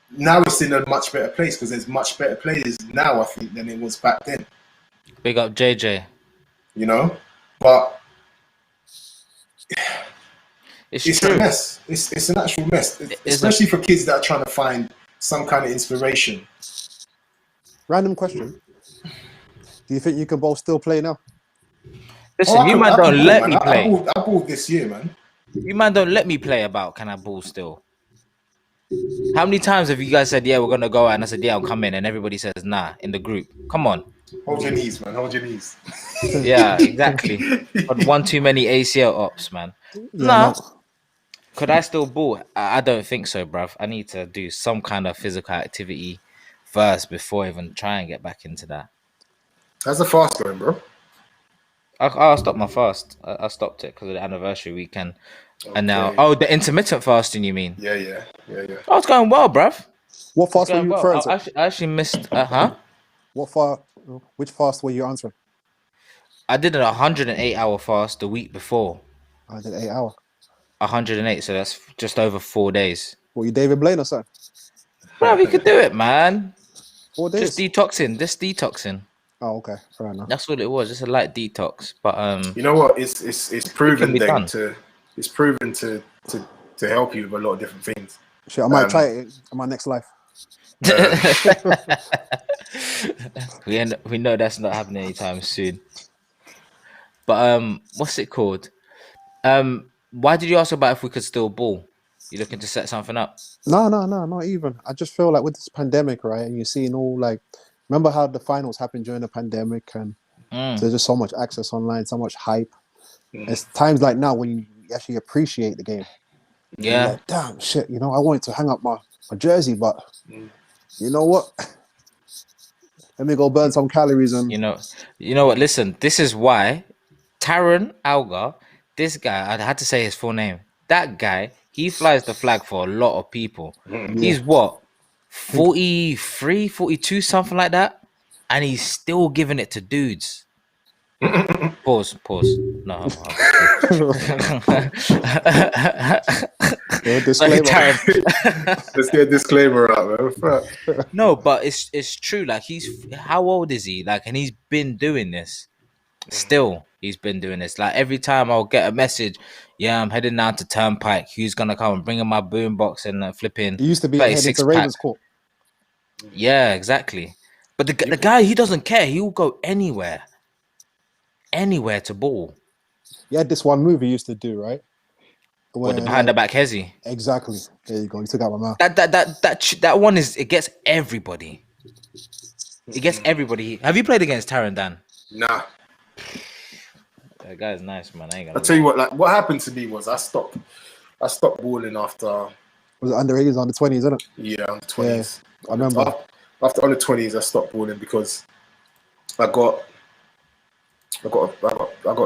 now it's in a much better place because there's much better players now, I think, than it was back then. Big up JJ. But it's a mess. It's an actual mess, especially for kids that are trying to find some kind of inspiration. Random question: do you think you can both still play now? Listen, you man don't let me play. I balled this year, man. You man don't let me play about can I ball still? How many times have you guys said, yeah, we're going to go out? And I said, yeah, I'm coming. And everybody says, nah, in the group. Come on. Hold your knees, man. Hold your knees. Yeah, exactly. But one too many ACL ops, man. Yeah, Nah. no. Could I still ball? I don't think so, bruv. I need to do some kind of physical activity first before I even try and get back into that. How's the fast going, bro? I'll stop my fast. I stopped it because of the anniversary weekend. And now, Okay. the intermittent fasting, you mean? Yeah. Oh, it's going well, bruv. What It's fast were going you well. referring to? I actually missed. Huh? Which fast were you answering? I did a 108-hour fast the week before. I did 8 hours. 108, so that's just over 4 days. Were you David Blaine or something? Bruv, you could do it, man. 4 days. Just detoxing. Oh, okay, fair enough. That's what it was. Just a light detox. But You know what? It's proven be done. to help you with a lot of different things. Shit, I might try it in my next life. we know that's not happening anytime soon. But what's it called? Why did you ask about if we could still ball? You looking to set something up? No, not even. I just feel like with this pandemic, right? And you're seeing all like, remember how the finals happened during the pandemic, and there's just so much access online, so much hype. It's times like now when you actually appreciate the game. Yeah. You're like, damn shit, I wanted to hang up my jersey, but you know what? Let me go burn some calories and You know what? Listen, this is why Taron Algar, this guy, I had to say his full name. That guy, he flies the flag for a lot of people. He's what? 43, 42, something like that. And he's still giving it to dudes. Pause. No. disclaimer. Let's get a disclaimer out, man. No, but it's true. Like, how old is he? Like, and he's been doing this. Still, he's been doing this. Like, every time I'll get a message, yeah, I'm heading down to Turnpike. Who's gonna come and bring in my boombox and flipping? He used to be headed to Ravens Court. Yeah, exactly. But the guy, he doesn't care. He will go anywhere to ball. He had this one move he used to do, right? With the behind the back hezzy. Exactly. There you go. You took out my mouth. That one it gets everybody. It gets everybody. Have you played against Taron, Dan? Nah. That guy's nice, man. I'll tell you what. Like, what happened to me was I stopped balling after. Was it under 18s, under 20s, isn't it? Yeah, under 20s. Yeah, I remember. After under 20s, I stopped balling because I got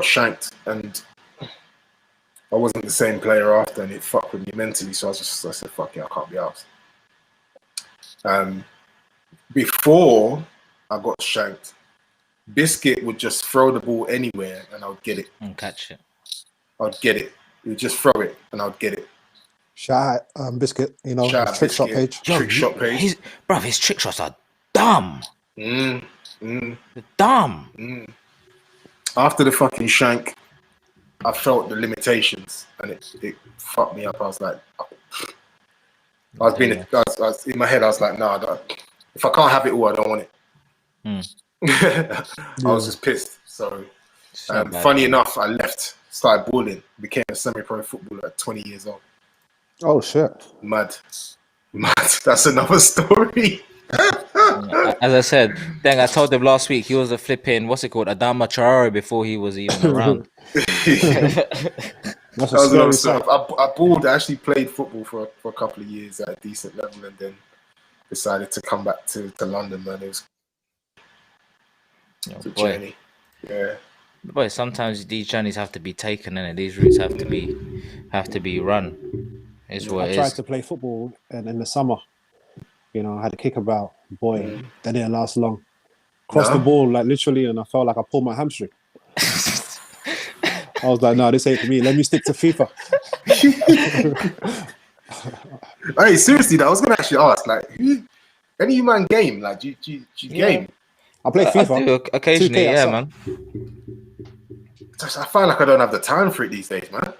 shanked and I wasn't the same player after, and it fucked with me mentally. So I said, fuck it, I can't be arsed. Before I got shanked, Biscuit would just throw the ball anywhere and I would get it. And catch it. I'd get it. He would just throw it and I'd get it. Shout out Biscuit, trick shot page. Shot page. His trick shots are dumb. Dumb. After the fucking shank, I felt the limitations and it fucked me up. I was like, I was in my head. I was like, nah, if I can't have it all, I don't want it. I was just pissed. So, funny enough, I left, started balling, became a semi-pro footballer at 20 years old. Oh shit! Mad. That's another story. As I said, dang, I told him last week he was a flipping, what's it called, Adama Traore before he was even around. That's a scary sight. I balled. I actually played football for a couple of years at a decent level, and then decided to come back to London. Man, it was a journey. Yeah. Boy, sometimes these journeys have to be taken, and these routes have to be run. I tried to play football in the summer. I had a kick about. Boy, that didn't last long. Crossed the ball like literally, and I felt like I pulled my hamstring. I was like, no, this ain't for me. Let me stick to FIFA. Hey, seriously, I was gonna actually ask, like, any you man game? Like, do you game? I play FIFA. I do occasionally, 2K, yeah, man. I find like I don't have the time for it these days, man.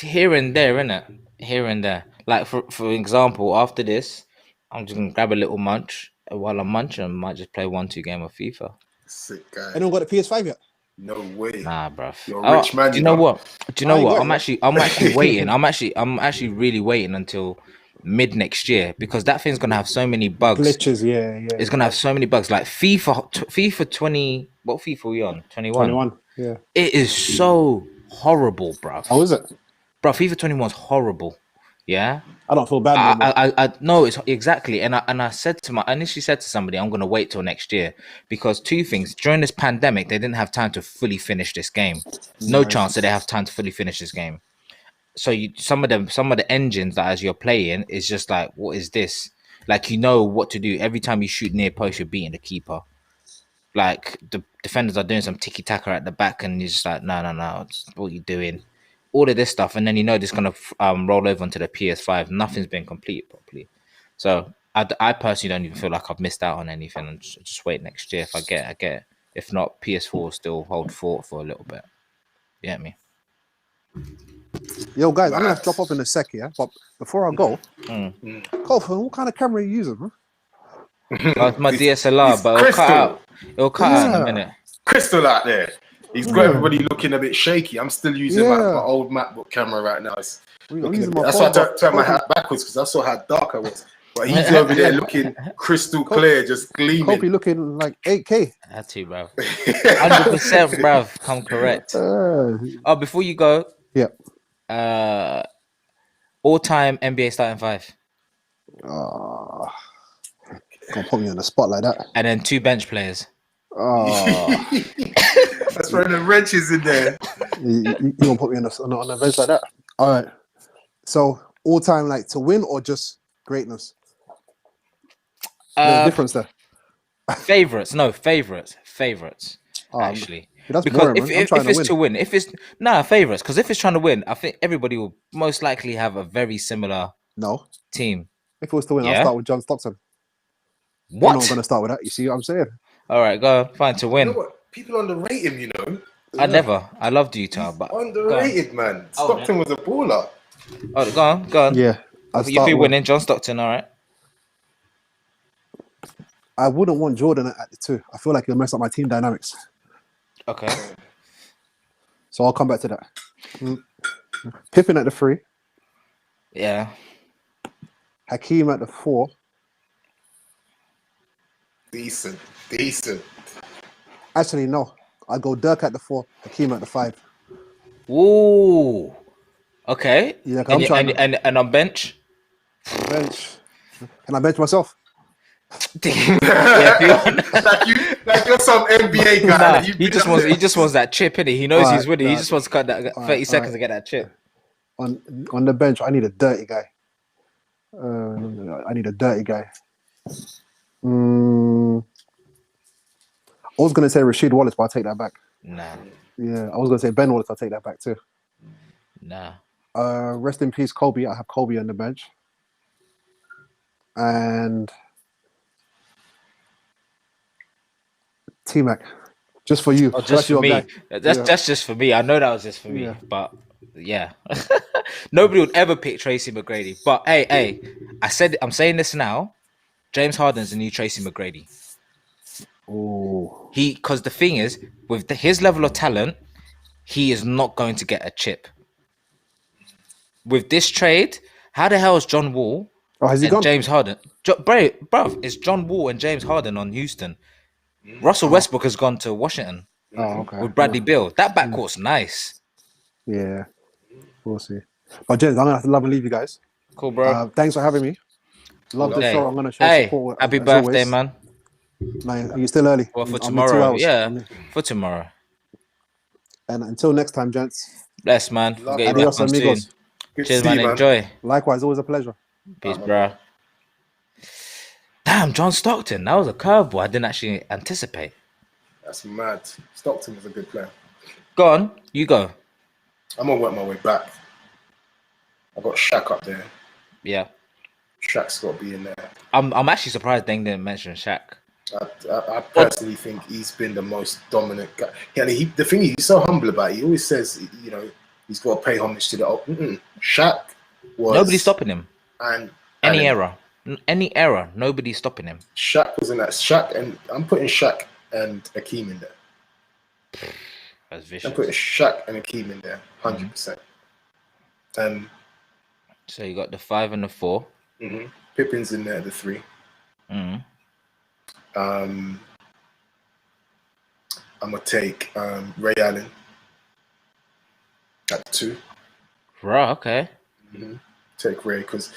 Here and there, innit? Here and there. Like, for example, after this, I'm just gonna grab a little munch. While I'm munching, I might just play 1-2 game of FIFA. Sick guy. Anyone got a PS5 yet? No way. Nah, bruv. You're a rich man. Do you know what? I'm actually waiting. I'm actually really waiting until mid next year because that thing's gonna have so many bugs. Glitches, yeah. It's gonna have so many bugs. Like FIFA 20. What FIFA are we on? 21. 21. Yeah. It is so horrible, bruv. How is it? Bro, FIFA 21 is horrible. Yeah. I don't feel bad no more. I no, it's exactly. And I initially said to somebody, I'm gonna wait till next year because two things during this pandemic, they didn't have time to fully finish this game. No chance that they have time to fully finish this game. So some of the engines that as you're playing is just like, what is this? Like you know what to do every time you shoot near post, you're beating the keeper. Like the defenders are doing some tiki taka at the back, and you're just like, no, what are you doing? All of this stuff, and then this is gonna roll over onto the PS5. Nothing's been completed properly, so I personally don't even feel like I've missed out on anything. And just wait next year. If I get it. If not, PS4 will still hold fort for a little bit. You get me? Yo, guys, I'm gonna have to drop off in a sec, yeah. But before I go, Colton, what kind of camera are you using, huh? That's my DSLR, but it'll cut out. It'll cut out in a minute. Crystal out there. He's got everybody looking a bit shaky. I'm still using my old MacBook camera right now. That's why I turned my hat backwards because I saw how dark I was. But he's over there looking crystal clear, just gleaming. Kobe looking like 8K. Had to, bro. 100%, bro. Come correct. Before you go, all-time NBA starting five. Gonna put me on the spot like that. And then 2 bench players. That's throwing the wrenches in there. You gonna put me on the bench like that? All right. So all-time, like to win or just greatness? There's a difference there. Favorites. Actually, that's because boring, if it's to win, if it's favorites, because if it's trying to win, I think everybody will most likely have a very similar team. If it was to win, I'll start with John Stockton. What? I'm not gonna start with that. You see what I'm saying? All right, go fine to win. You know what? People underrate him, you know. I loved Utah, but underrated, man. Stockton was a baller. Oh, go on. Yeah, you'll be winning, John Stockton. All right. I wouldn't want Jordan at the 2. I feel like he'll mess up my team dynamics. Okay. So I'll come back to that. Pippen at the 3. Yeah. Hakeem at the 4. Decent. Actually, no. I'd go Dirk at the 4, Hakeem at the 5. Ooh. Okay. Yeah, and on bench? Bench. Can I bench myself? Yeah, like you're some NBA guy. He just wants that chip, innit? He knows he's winning. He just wants to cut that 30 seconds to get that chip. On the bench, I need a dirty guy. I was gonna say Rasheed Wallace, but I'll take that back. Nah. Yeah, I was gonna say Ben Wallace. I'll take that back too. Nah. Rest in peace, Kobe. I have Kobe on the bench, and T-Mac, just for you. Just for me. That's just for me. I know that was just for me, but yeah, nobody would ever pick Tracy McGrady. But hey, I'm saying this now. James Harden's the new Tracy McGrady. Oh, because the thing is, with his level of talent, he is not going to get a chip. With this trade, how the hell is John Wall and James Harden? Bruv, it's John Wall and James Harden on Houston. Russell Westbrook has gone to Washington with Bradley Beal. That backcourt's nice. Yeah, we'll see. But James, I'm gonna have to love and leave you guys. Cool, bro. Thanks for having me. Love the show. I'm gonna show support. Happy birthday, man. No, are you still early? Well, for tomorrow. Yeah, for tomorrow. And until next time, gents. Bless, man. Adios, amigos. Cheers, man. Enjoy. Likewise, always a pleasure. Peace, bro. Damn, John Stockton. That was a curveball I didn't actually anticipate. That's mad. Stockton was a good player. Go on. You go. I'm going to work my way back. I got Shaq up there. Yeah. Shaq's got to be in there. I'm actually surprised they didn't mention Shaq. I personally think he's been the most dominant guy. Yeah, the thing is, he's so humble about it. He always says, he's got to pay homage to the Shaq was... Nobody's stopping him. And Any era, nobody's stopping him. Shaq was in that. And I'm putting Shaq and Hakeem in there. That's vicious. I'm putting Shaq and Hakeem in there, 100%. So you got the 5 and the 4. Pippen's in there at the 3. Mm. I'm gonna take Ray Allen at the 2. Right, okay. Take Ray because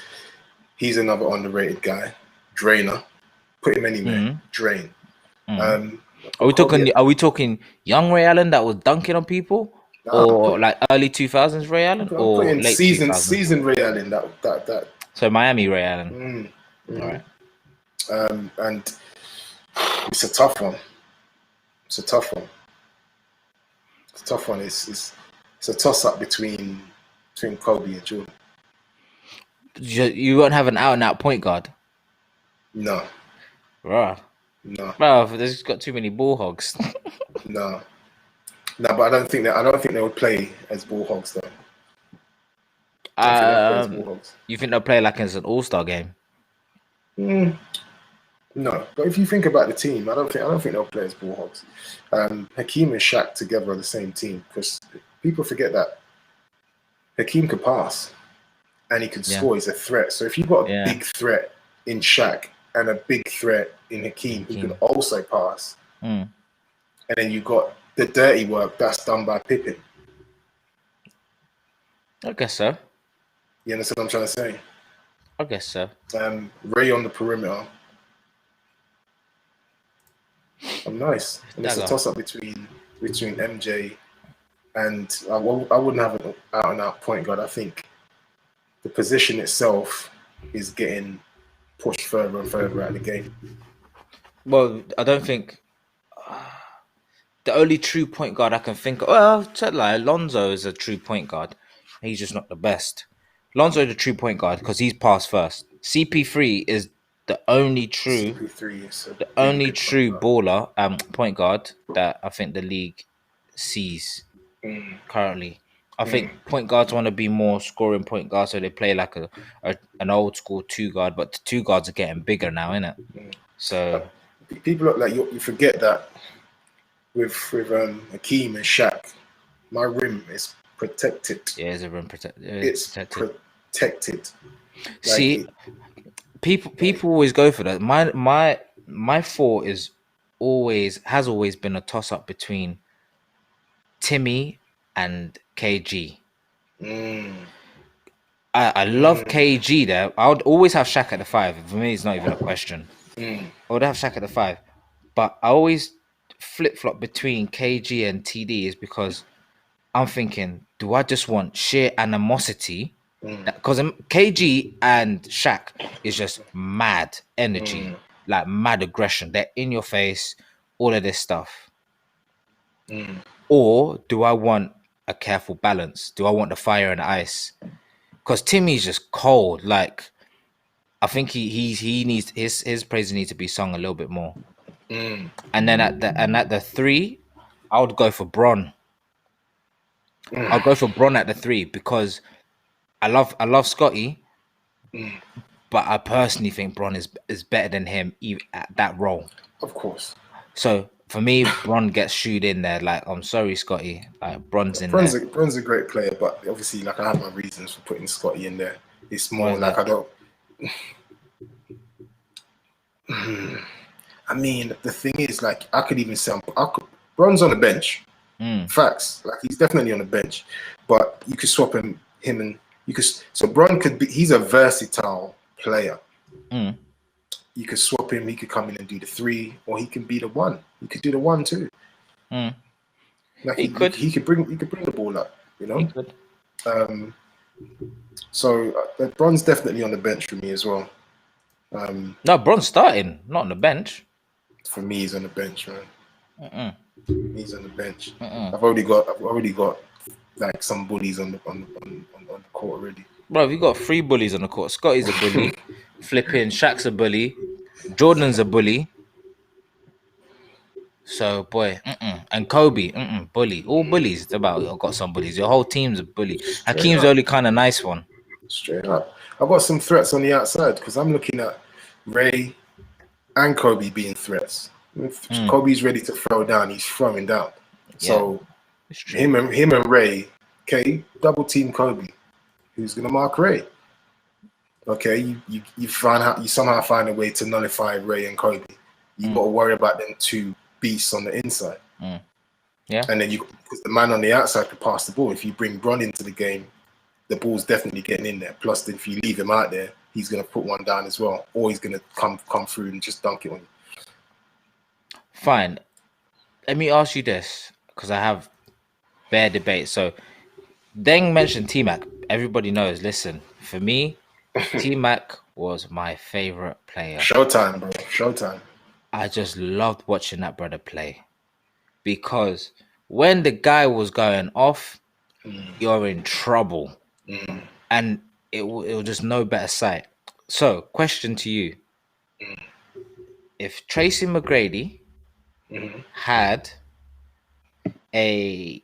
he's another underrated guy. Drainer. Put him anywhere. Drain. Are we talking young Ray Allen that was dunking on people? Or like early 2000s Ray Allen? I'm Or putting late season Ray Allen. That. So Miami Ray Allen. All right. And it's a tough one. It's a tough one. It's a toss up between Kobe and Jordan. You won't have an out and out point guard. No. Right. No. Bro, there's got too many ball hogs. No, but I don't think they would play as ball hogs though. You think they'll play like as an all-star game? No, but if you think about the team, I don't think they'll play as ball hogs. Hakeem and Shaq together are the same team because people forget that Hakeem could pass and he could score. He's a threat. So if you've got a big threat in Shaq and a big threat in Hakeem who can also pass, and then you've got the dirty work that's done by Pippen. I guess so. You understand what I'm trying to say? I guess so. Ray on the perimeter. Nice. And it's a toss-up between MJ and I wouldn't have an out-and-out point guard. I think the position itself is getting pushed further and further out of the game. Well, I don't think the only true point guard I can think of. Well, like Lonzo is a true point guard. He's just not the best. Lonzo is the true point guard because he's passed first. CP3 is the only true baller point guard that I think the league sees currently. I think point guards want to be more scoring point guards, so they play like an old school 2 guard, but the 2 guards are getting bigger now, innit? So people look like you forget that with Hakeem and Shaq, my rim is protected. Yeah, it's a rim protected. It's protected. See, people always go for that. My thought has always been a toss up between Timmy and KG. I love KG there. I would always have Shaq at the 5. For me, it's not even a question. I would have Shaq at the 5, but I always flip flop between KG and TD is because I'm thinking, do I just want sheer animosity? Because KG and Shaq is just mad energy, like mad aggression. They're in your face, all of this stuff. Or do I want a careful balance? Do I want the fire and the ice? Because Timmy's just cold. Like, I think he needs his praises need to be sung a little bit more. And then at the 3, I would go for Bron. I'll go for Bron at the 3 because I love Scotty, but I personally think Bron is better than him even at that role. Of course. So for me, Bron gets shooed in there. Like, I'm sorry, Scotty. Like, Bron's in there. Bron's a great player, but obviously, like, I have my reasons for putting Scotty in there. It's more like I don't. I mean, the thing is, like, I could even say Bron's on the bench. Facts, like he's definitely on the bench, but you could swap him and you could. So Bron could be. He's a versatile player. You could swap him. He could come in and do the 3, or he can be the 1. He could do the 1 too. Like he could bring the ball up. You know. He could. So Bron's definitely on the bench for me as well. No, Bron's starting, not on the bench. For me, he's on the bench, man. He's on the bench. I've already got like some bullies on the court already. Bro, we got 3 bullies on the court. Scotty's a bully, flipping Shaq's a bully, Jordan's a bully. So boy, and Kobe, bully. All bullies. It's about I've got some bullies. Your whole team's a bully. Hakeem's the only kind of nice one. Straight up. I've got some threats on the outside because I'm looking at Ray and Kobe being threats. If Kobe's ready to throw down, he's throwing down. So him and Ray, okay, double team Kobe. Who's gonna mark Ray? Okay, you find out, you somehow find a way to nullify Ray and Kobe. You got to worry about them two beasts on the inside. Yeah. And then because the man on the outside could pass the ball. If you bring Bron into the game, the ball's definitely getting in there. Plus, if you leave him out there, he's going to put one down as well, or he's going to come through and just dunk it on you. Fine. Let me ask you this, because I have bare debate. So, Deng mentioned T-Mac. Everybody knows. Listen, for me, T-Mac was my favorite player. Showtime, bro. Showtime. I just loved watching that brother play, because when the guy was going off, you're in trouble, and it was just no better sight. So, question to you: if Tracy McGrady had a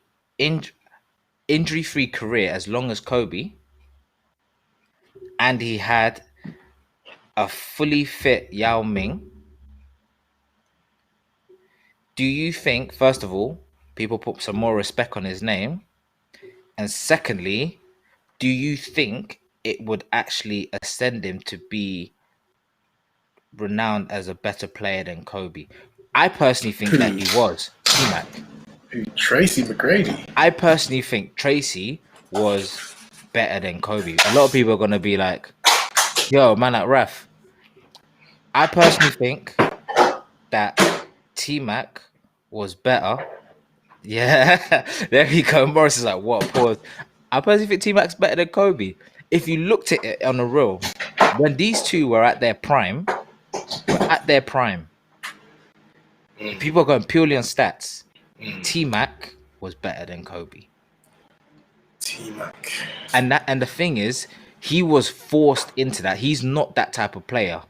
injury-free career as long as Kobe, and he had a fully fit Yao Ming, do you think, first of all, people put some more respect on his name? And secondly, do you think it would actually ascend him to be renowned as a better player than Kobe? I personally think that he was, T-Mac. Tracy McGrady. I personally think Tracy was better than Kobe. A lot of people are going to be like, yo, man at ref. I personally think that T-Mac was better. Yeah, there you go. Morris is like, what? Pause. I personally think T-Mac's better than Kobe. If you looked at it on the real, when these two were at their prime, people are going purely on stats. T-Mac was better than Kobe. T-Mac. And the thing is, he was forced into that. He's not that type of player.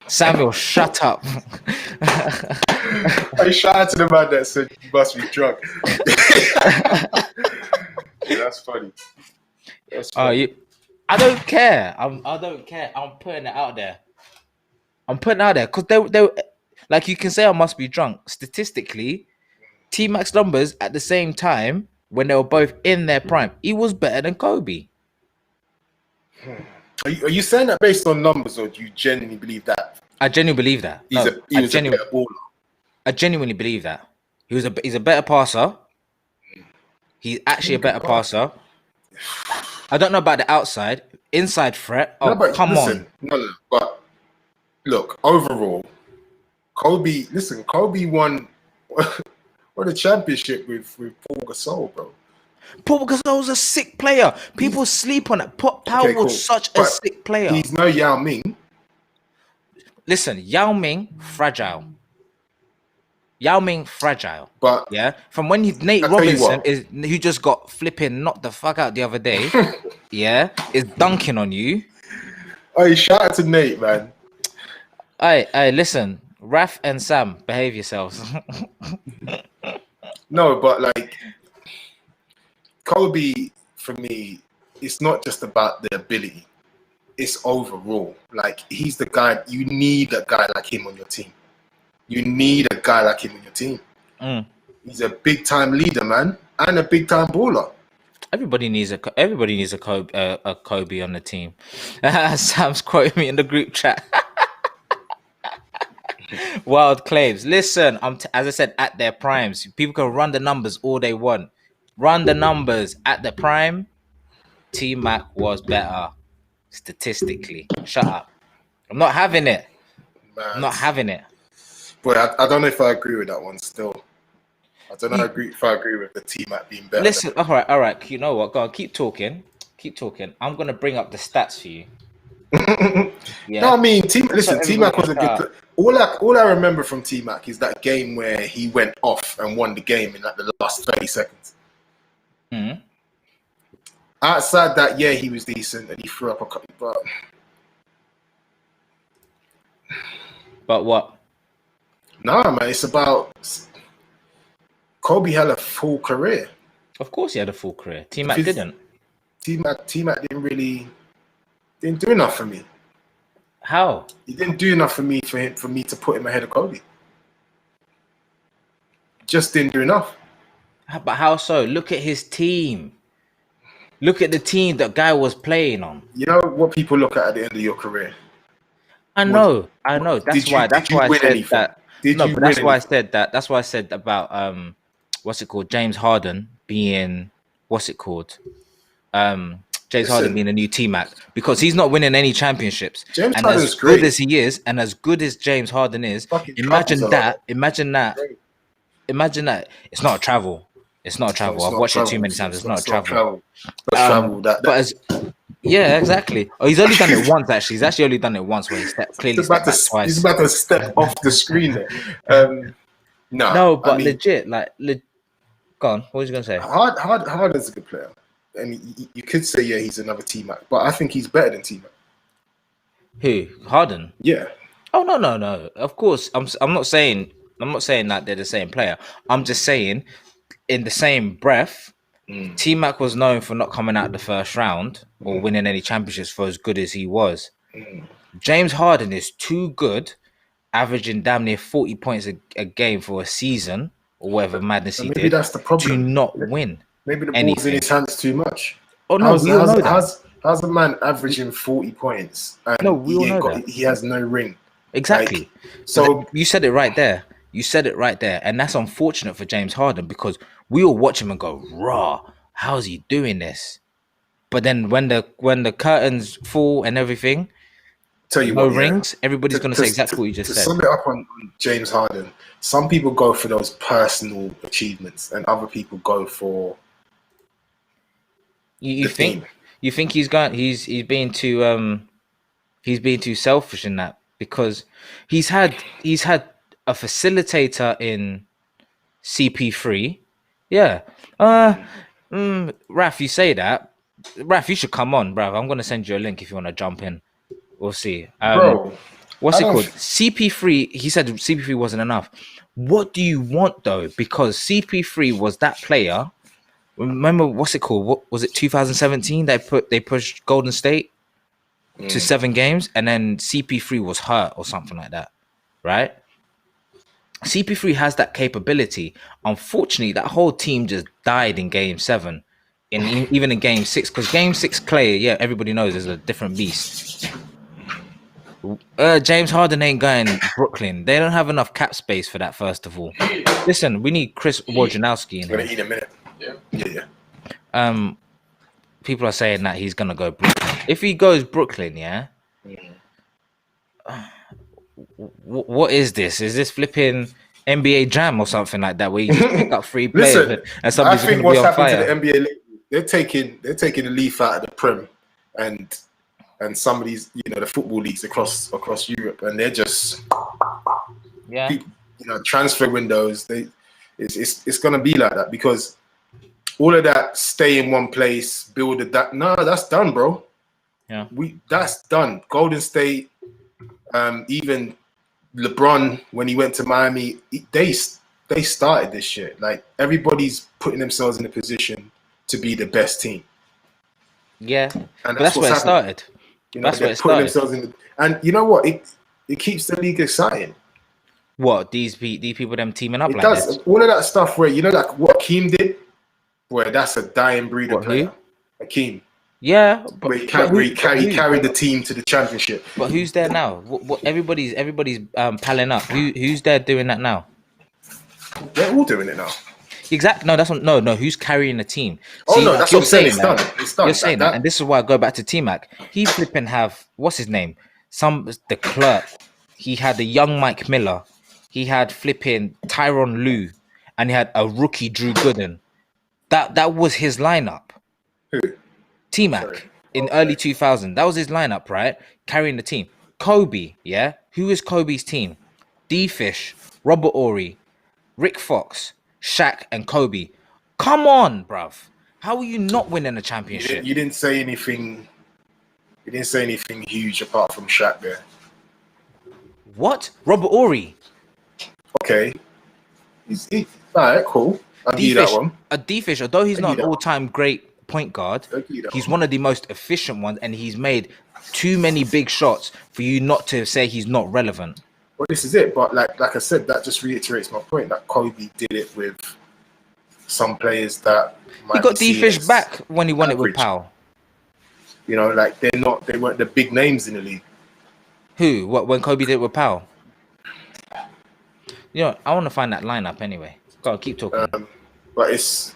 Samuel, shut up. I shout out to the man that said you must be drunk. Yeah, that's funny. That's funny. I don't care. I don't care. I'm putting it out there. Because they like, you can say I must be drunk. Statistically, T-Mac's numbers at the same time, when they were both in their prime, he was better than Kobe. Are you saying that based on numbers, or do you genuinely believe that? I genuinely believe that. He was a better baller. I genuinely believe that. He's a better passer. He's actually a better passer. I don't know about the outside. Inside threat. Oh, no, come listen, on. No, but look, overall, Kobe won a championship with Paul Gasol, bro. Paul Gasol's a sick player. People sleep on it. Paul was such a sick player. He's no Yao Ming. Listen, Yao Ming, fragile. But yeah, from when Nate Robinson who just got flipping knocked the fuck out the other day, yeah, is dunking on you. Hey, shout out to Nate, man. Hey, listen, Raf and Sam, behave yourselves. No, but like Kobe, for me, it's not just about the ability. It's overall. Like, he's the guy. You need a guy like him on your team. You need a guy like him on your team. He's a big time leader, man, and a big time baller. Everybody needs a Kobe on the team. Sam's quoting me in the group chat. Wild claims. Listen, as I said, at their primes, people can run the numbers all they want. Run the numbers at the prime. T-Mac was better statistically. Shut up. I'm not having it. Man. I'm not having it. But I don't know if I agree with that one still. I don't know if I agree with the T-Mac being better. Listen, all right. You know what? Go on, keep talking. I'm going to bring up the stats for you. Yeah. No, I mean, T-Mac was a good player. All I remember from T-Mac is that game where he went off and won the game in like the last 30 seconds. Outside that, yeah, he was decent and he threw up a couple. But what? No, man, it's about Kobe had a full career. Of course he had a full career. T-Mac didn't. T-Mac didn't do enough for me. How? He didn't do enough for me to put him ahead of Kobe. Just didn't do enough. But how so? Look at his team. Look at the team that guy was playing on. You know what people look at the end of your career. I What, know. That's why. That's did you why I win said anything? that. Did No, you but win that's why I anything? said that. That's why I said about what's it called? James Harden being what's it called? James Harden Listen, being a new T-Mac because he's not winning any championships. James And as Harden's good great. as he is, and as good as James Harden is, Fucking travels a imagine lot. that. Imagine that. It's not a travel. It's not a travel. I've watched it too many times. It's not a travel. It's travel. But as yeah, exactly. Oh, he's only done it once. Actually, he's actually only done it once, where he clearly stepped back twice. He's about to step off the screen there. No, but I mean, legit, go on. What was you gonna say? Harden's a good player, and you could say he's another T-Mac, but I think he's better than T-Mac. Who? Harden? Yeah. Oh no. Of course, I'm not saying that they're the same player. I'm just saying, in the same breath, T-Mac was known for not coming out the first round or winning any championships for as good as he was. James Harden is too good, averaging damn near 40 points a game for a season or whatever madness he Maybe did, that's the problem. to not win. Maybe the ball's anything in his hands too much. Oh no, we all know that. How's a man averaging 40 points and No, we all know that. he has no ring? Exactly. Like, so you said it right there. And that's unfortunate for James Harden because we all watch him and go, "Raw, how's he doing this?" But then when the curtains fall and everything, tell you no what, rings, everybody's going to say exactly what you just said. To sum it up on James Harden, some people go for those personal achievements, and other people go for. You think he's being too selfish in that, because he's had a facilitator in CP3. Yeah. Raf, you say that. Raf, you should come on, bruv. I'm gonna send you a link if you want to jump in. We'll see. Bro, what's it called? CP3. He said CP3 wasn't enough. What do you want though? Because CP3 was that player. Remember, what's it called? What was it? 2017. They pushed Golden State to 7 games, and then CP3 was hurt or something like that, right? CP3 has that capability. Unfortunately, that whole team just died in Game 7, even in Game 6, because Game 6 Clay, yeah, everybody knows is a different beast. James Harden ain't going Brooklyn. They don't have enough cap space for that. First of all, listen, we need Chris Wojnarowski in here. I'm gonna eat a minute. Yeah. People are saying that he's gonna go Brooklyn. If he goes Brooklyn, yeah. What is this? Is this flipping NBA Jam or something like that, where you just pick up 3 players and somebody's going to be on fire? To the NBA, they're taking the leaf out of the prim, and some of these, the football leagues across Europe, and they're just transfer windows. It's going to be like that, because all of that stay in one place, build that. No, that's done, bro. Yeah, that's done. Golden State, even LeBron, when he went to Miami, they started this shit. Like, everybody's putting themselves in a position to be the best team. Yeah, and that's where it started. That's where it started. And you know what? It keeps the league exciting. What, these people them teaming up it like does. this? All of that stuff where, like what Akeem did, where that's a dying breed of player. Akeem. Yeah, but he carried the team to the championship. But who's there now? What everybody's palling up. Who's there doing that now? They're all doing it now. Exactly. No, that's not. No. Who's carrying the team? See, no, that's what I'm saying. It's done. It's done. You're saying that, and this is why I go back to T-Mac. He flipping have what's his name? The clerk. He had the young Mike Miller. He had flipping Tyronn Lue, and he had a rookie Drew Gooden. That was his lineup. Who? T-Mac in early 2000. That was his lineup, right? Carrying the team. Kobe, yeah? Who is Kobe's team? D-Fish, Robert Ory, Rick Fox, Shaq, and Kobe. Come on, bruv. How are you not winning a championship? You didn't say anything. You didn't say anything huge apart from Shaq there. What? Robert Ory. Okay. All right, cool. I'll give you that one. A D-Fish, although he's not an all-time great point guard, he's one of the most efficient ones, and he's made too many big shots for you not to say he's not relevant. Well, this is it, but like I said, that just reiterates my point that Kobe did it with some players that He might got be seen D-Fish as back when he won it with average. Powell. You know, like they weren't the big names in the league. Who? What? When Kobe did it with Powell? You know, I want to find that lineup anyway. Go on, keep talking. But it's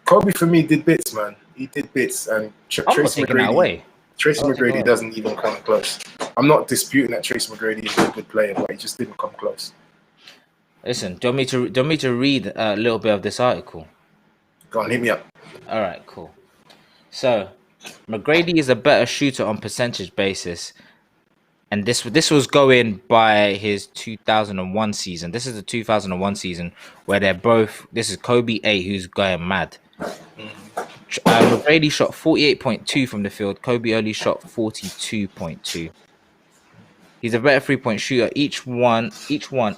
Kobe for me did bits, man. He did bits, and I'm not Tracy taking that McGrady. away. Tracy I'm not taking it McGrady away. doesn't even come close. I'm not disputing that Tracy McGrady is a good player, but he just didn't come close. Listen, do you want me to read a little bit of this article? Go on, hit me up. All right, cool. So, McGrady is a better shooter on percentage basis, and this was going by his 2001 season. This is the 2001 season where they're both. This is Kobe A, who's going mad. McGrady shot 48.2 from the field. Kobe only shot 42.2. He's a better 3-point shooter. Each one,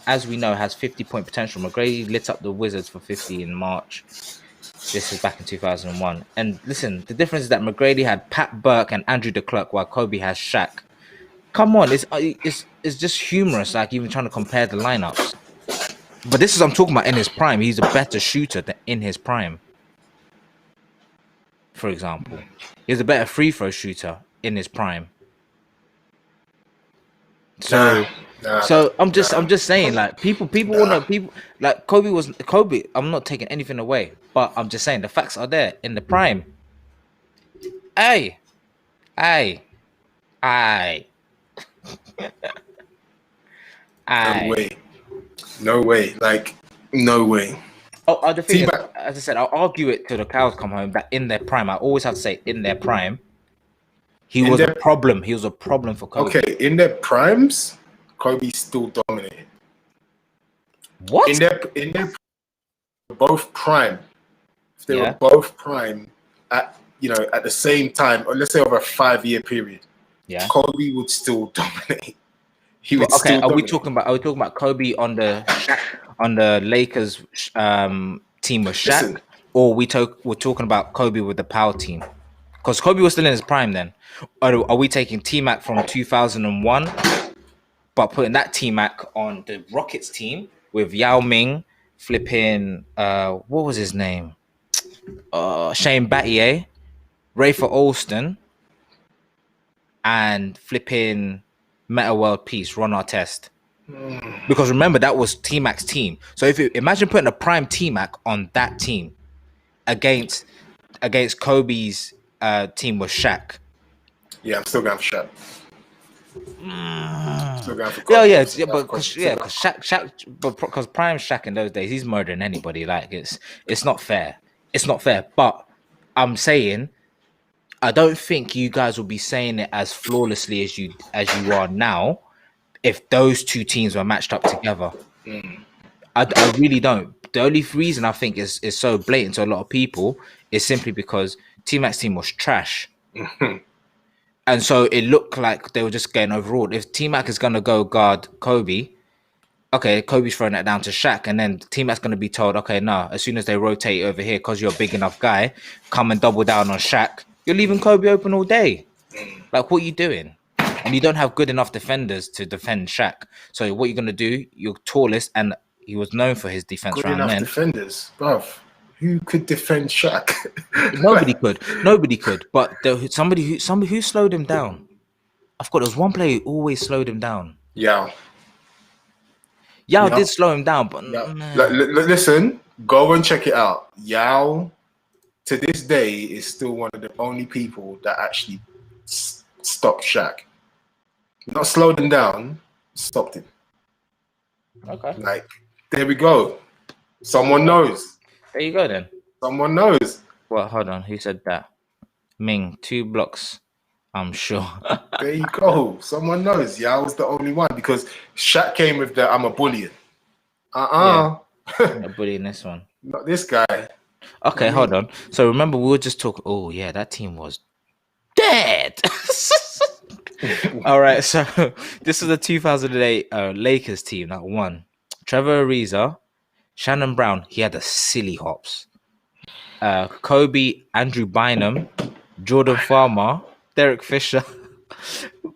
as we know, has 50-point potential. McGrady lit up the Wizards for 50 in March. This is back in 2001. And listen, the difference is that McGrady had Pat Burke and Andrew DeClercq, while Kobe has Shaq. Come on, it's just humorous, like even trying to compare the lineups. But this is I'm talking about in his prime. He's a better shooter than in his prime. For example, he's a better free throw shooter in his prime. So I'm just saying, like people wanna like Kobe. I'm not taking anything away, but I'm just saying the facts are there in the prime. Hey. No way. Like, no way. Oh, the thing is, as I said, I'll argue it till the cows come home that in their prime, I always have to say in their prime, he was a problem. He was a problem for Kobe. Okay, in their primes, Kobe still dominated. What? In their both prime. If they were both prime at the same time, or let's say over a 5-year period, Kobe would still dominate. He would still dominate. Are we talking about Kobe on the Lakers team with Shaq? Listen, or we're talking about Kobe with the Power team? Because Kobe was still in his prime then. Are we taking T-Mac from 2001, but putting that T-Mac on the Rockets team with Yao Ming, flipping, what was his name? Shane Battier, Rafer Alston, and flipping Meta World Peace, Ron Artest. Because remember, that was T-Mac's team. So imagine putting a prime T-Mac on that team against Kobe's team with Shaq. Yeah, I'm still going for Shaq. Still going for Kobe. Because Shaq, because prime Shaq in those days, he's murdering anybody. Like it's not fair. It's not fair. But I'm saying, I don't think you guys will be saying it as flawlessly as you are now if those two teams were matched up together. I really don't. The only reason I think is so blatant to a lot of people is simply because T-Mac's team was trash. And so it looked like they were just getting overruled. If T-Mac is going to go guard Kobe, okay, Kobe's throwing that down to Shaq, and then T-Mac's going to be told, okay, no, as soon as they rotate over here, because you're a big enough guy, come and double down on Shaq. You're leaving Kobe open all day. Like, what are you doing? And you don't have good enough defenders to defend Shaq. So what you're going to do, you're tallest, and he was known for his defense good around enough then. Defenders, bruv. Who could defend Shaq? Nobody could. But somebody who slowed him down. I've got there's one player who always slowed him down. Yao did slow him down, but listen, go and check it out. Yao, to this day, is still one of the only people that actually stopped Shaq. Not slowed him down, stopped him. Okay. Like, there we go. Someone knows. There you go then. Someone knows. Well, hold on. Who said that? Ming, 2 blocks. I'm sure. There you go. Someone knows. Yao was the only one because Shaq came with the I'm a bully. I'm a bully in this one. Not this guy. Okay, hold on. So remember, we were just talking. Oh yeah, that team was dead. All right. So this is the 2008 Lakers team that won. Trevor Ariza, Shannon Brown. He had the silly hops. Kobe, Andrew Bynum, Jordan Farmer, Derek Fisher,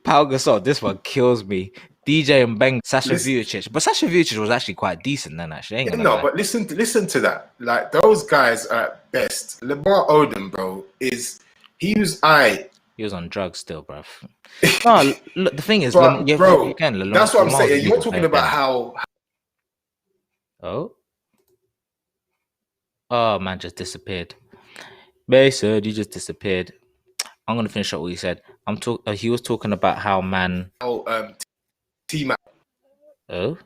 Pau Gasol. This one kills me. DJ and Bang Sasha Listen- Vujacic. But Sasha Vujacic was actually quite decent then, actually. Ain't Yeah, gonna no, lie. but listen to that. Like those guys are at best. Lamar Odom, bro, he was He was on drugs still, bruv. No, look, the thing is, But bro, again, that's what I'm Lamar's saying. You're legal talking player about then. how Oh, man just disappeared. Mason, you just disappeared. I'm gonna finish up what he said. He was talking about how man. T-Mac. Oh,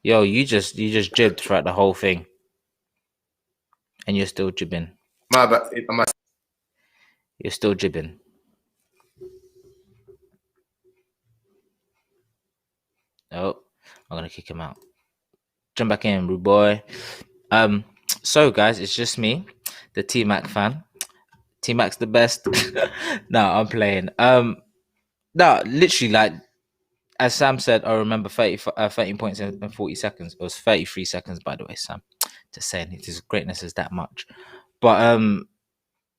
yo, you just jibbed throughout the whole thing, and you're still jibbing. You're still jibbing. Oh, I'm gonna kick him out. Jump back in, rude boy. So guys, it's just me, the T-Mac fan. T-Mac's the best. No, I'm playing. No, literally, like as Sam said, I remember 13 points in 40 seconds. It was 33 seconds, by the way, Sam. Just saying, his greatness is that much. But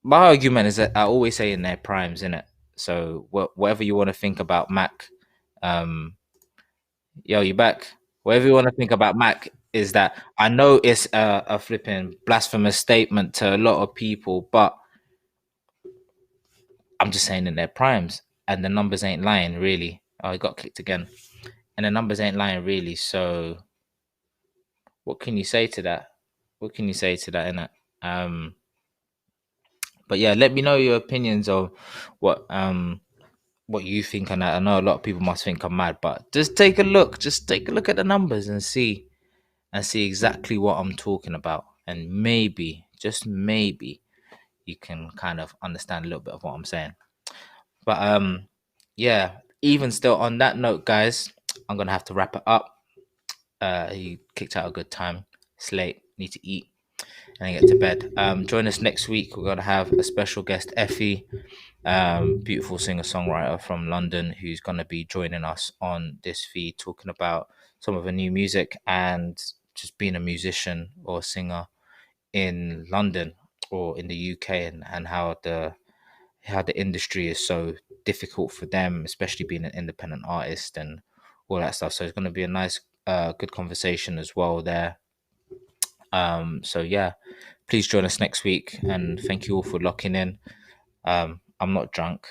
my argument is that I always say in their primes, innit? So whatever you want to think about Mac, yo, you back? Whatever you want to think about Mac is that I know it's a flipping blasphemous statement to a lot of people, but I'm just saying in their primes, and the numbers ain't lying, really. Oh, he got clicked again, and the numbers ain't lying, really. So, what can you say to that? What can you say to that, innit? But yeah, let me know your opinions of what you think on that. I know a lot of people must think I'm mad, but just take a look. Just take a look at the numbers and see exactly what I'm talking about, and maybe, just maybe, you can kind of understand a little bit of what I'm saying. But yeah, even still on that note, guys, I'm gonna have to wrap it up. He kicked out a good time. It's late, need to eat and then get to bed. Join us next week. We're gonna have a special guest, Effie, beautiful singer-songwriter from London, who's gonna be joining us on this feed, talking about some of her new music and just being a musician or a singer in London or in the UK, and how the industry is so difficult for them, especially being an independent artist and all that stuff. So it's going to be a nice, good conversation as well there. So yeah, please join us next week, and thank you all for locking in. I'm not drunk.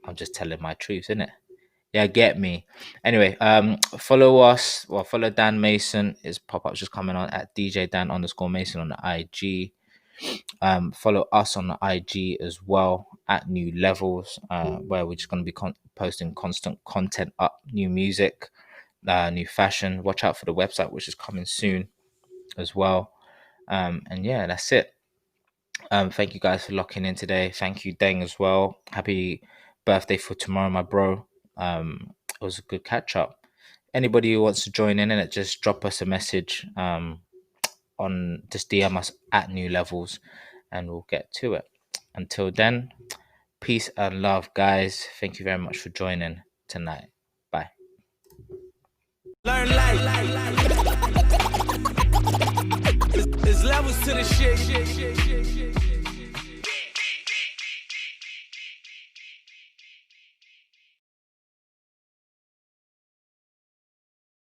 I'm just telling my truth, innit? Yeah, get me. Anyway, follow us. Well, follow Dan Mason. His pop-up's just coming on at DJ Dan_Mason on the IG. Follow us on the IG as well at New Levels, where we're just going to be posting constant content up, new music, new fashion. Watch out for the website, which is coming soon as well. And yeah, that's it. Thank you guys for locking in today. Thank you, Deng, as well. Happy birthday for tomorrow, my bro. It was a good catch up. Anybody who wants to join in it, just drop us a message. On just DM us at New Levels, and we'll get to it. Until then, peace and love, guys. Thank you very much for joining tonight. Bye. Learn life. There's levels to the shit.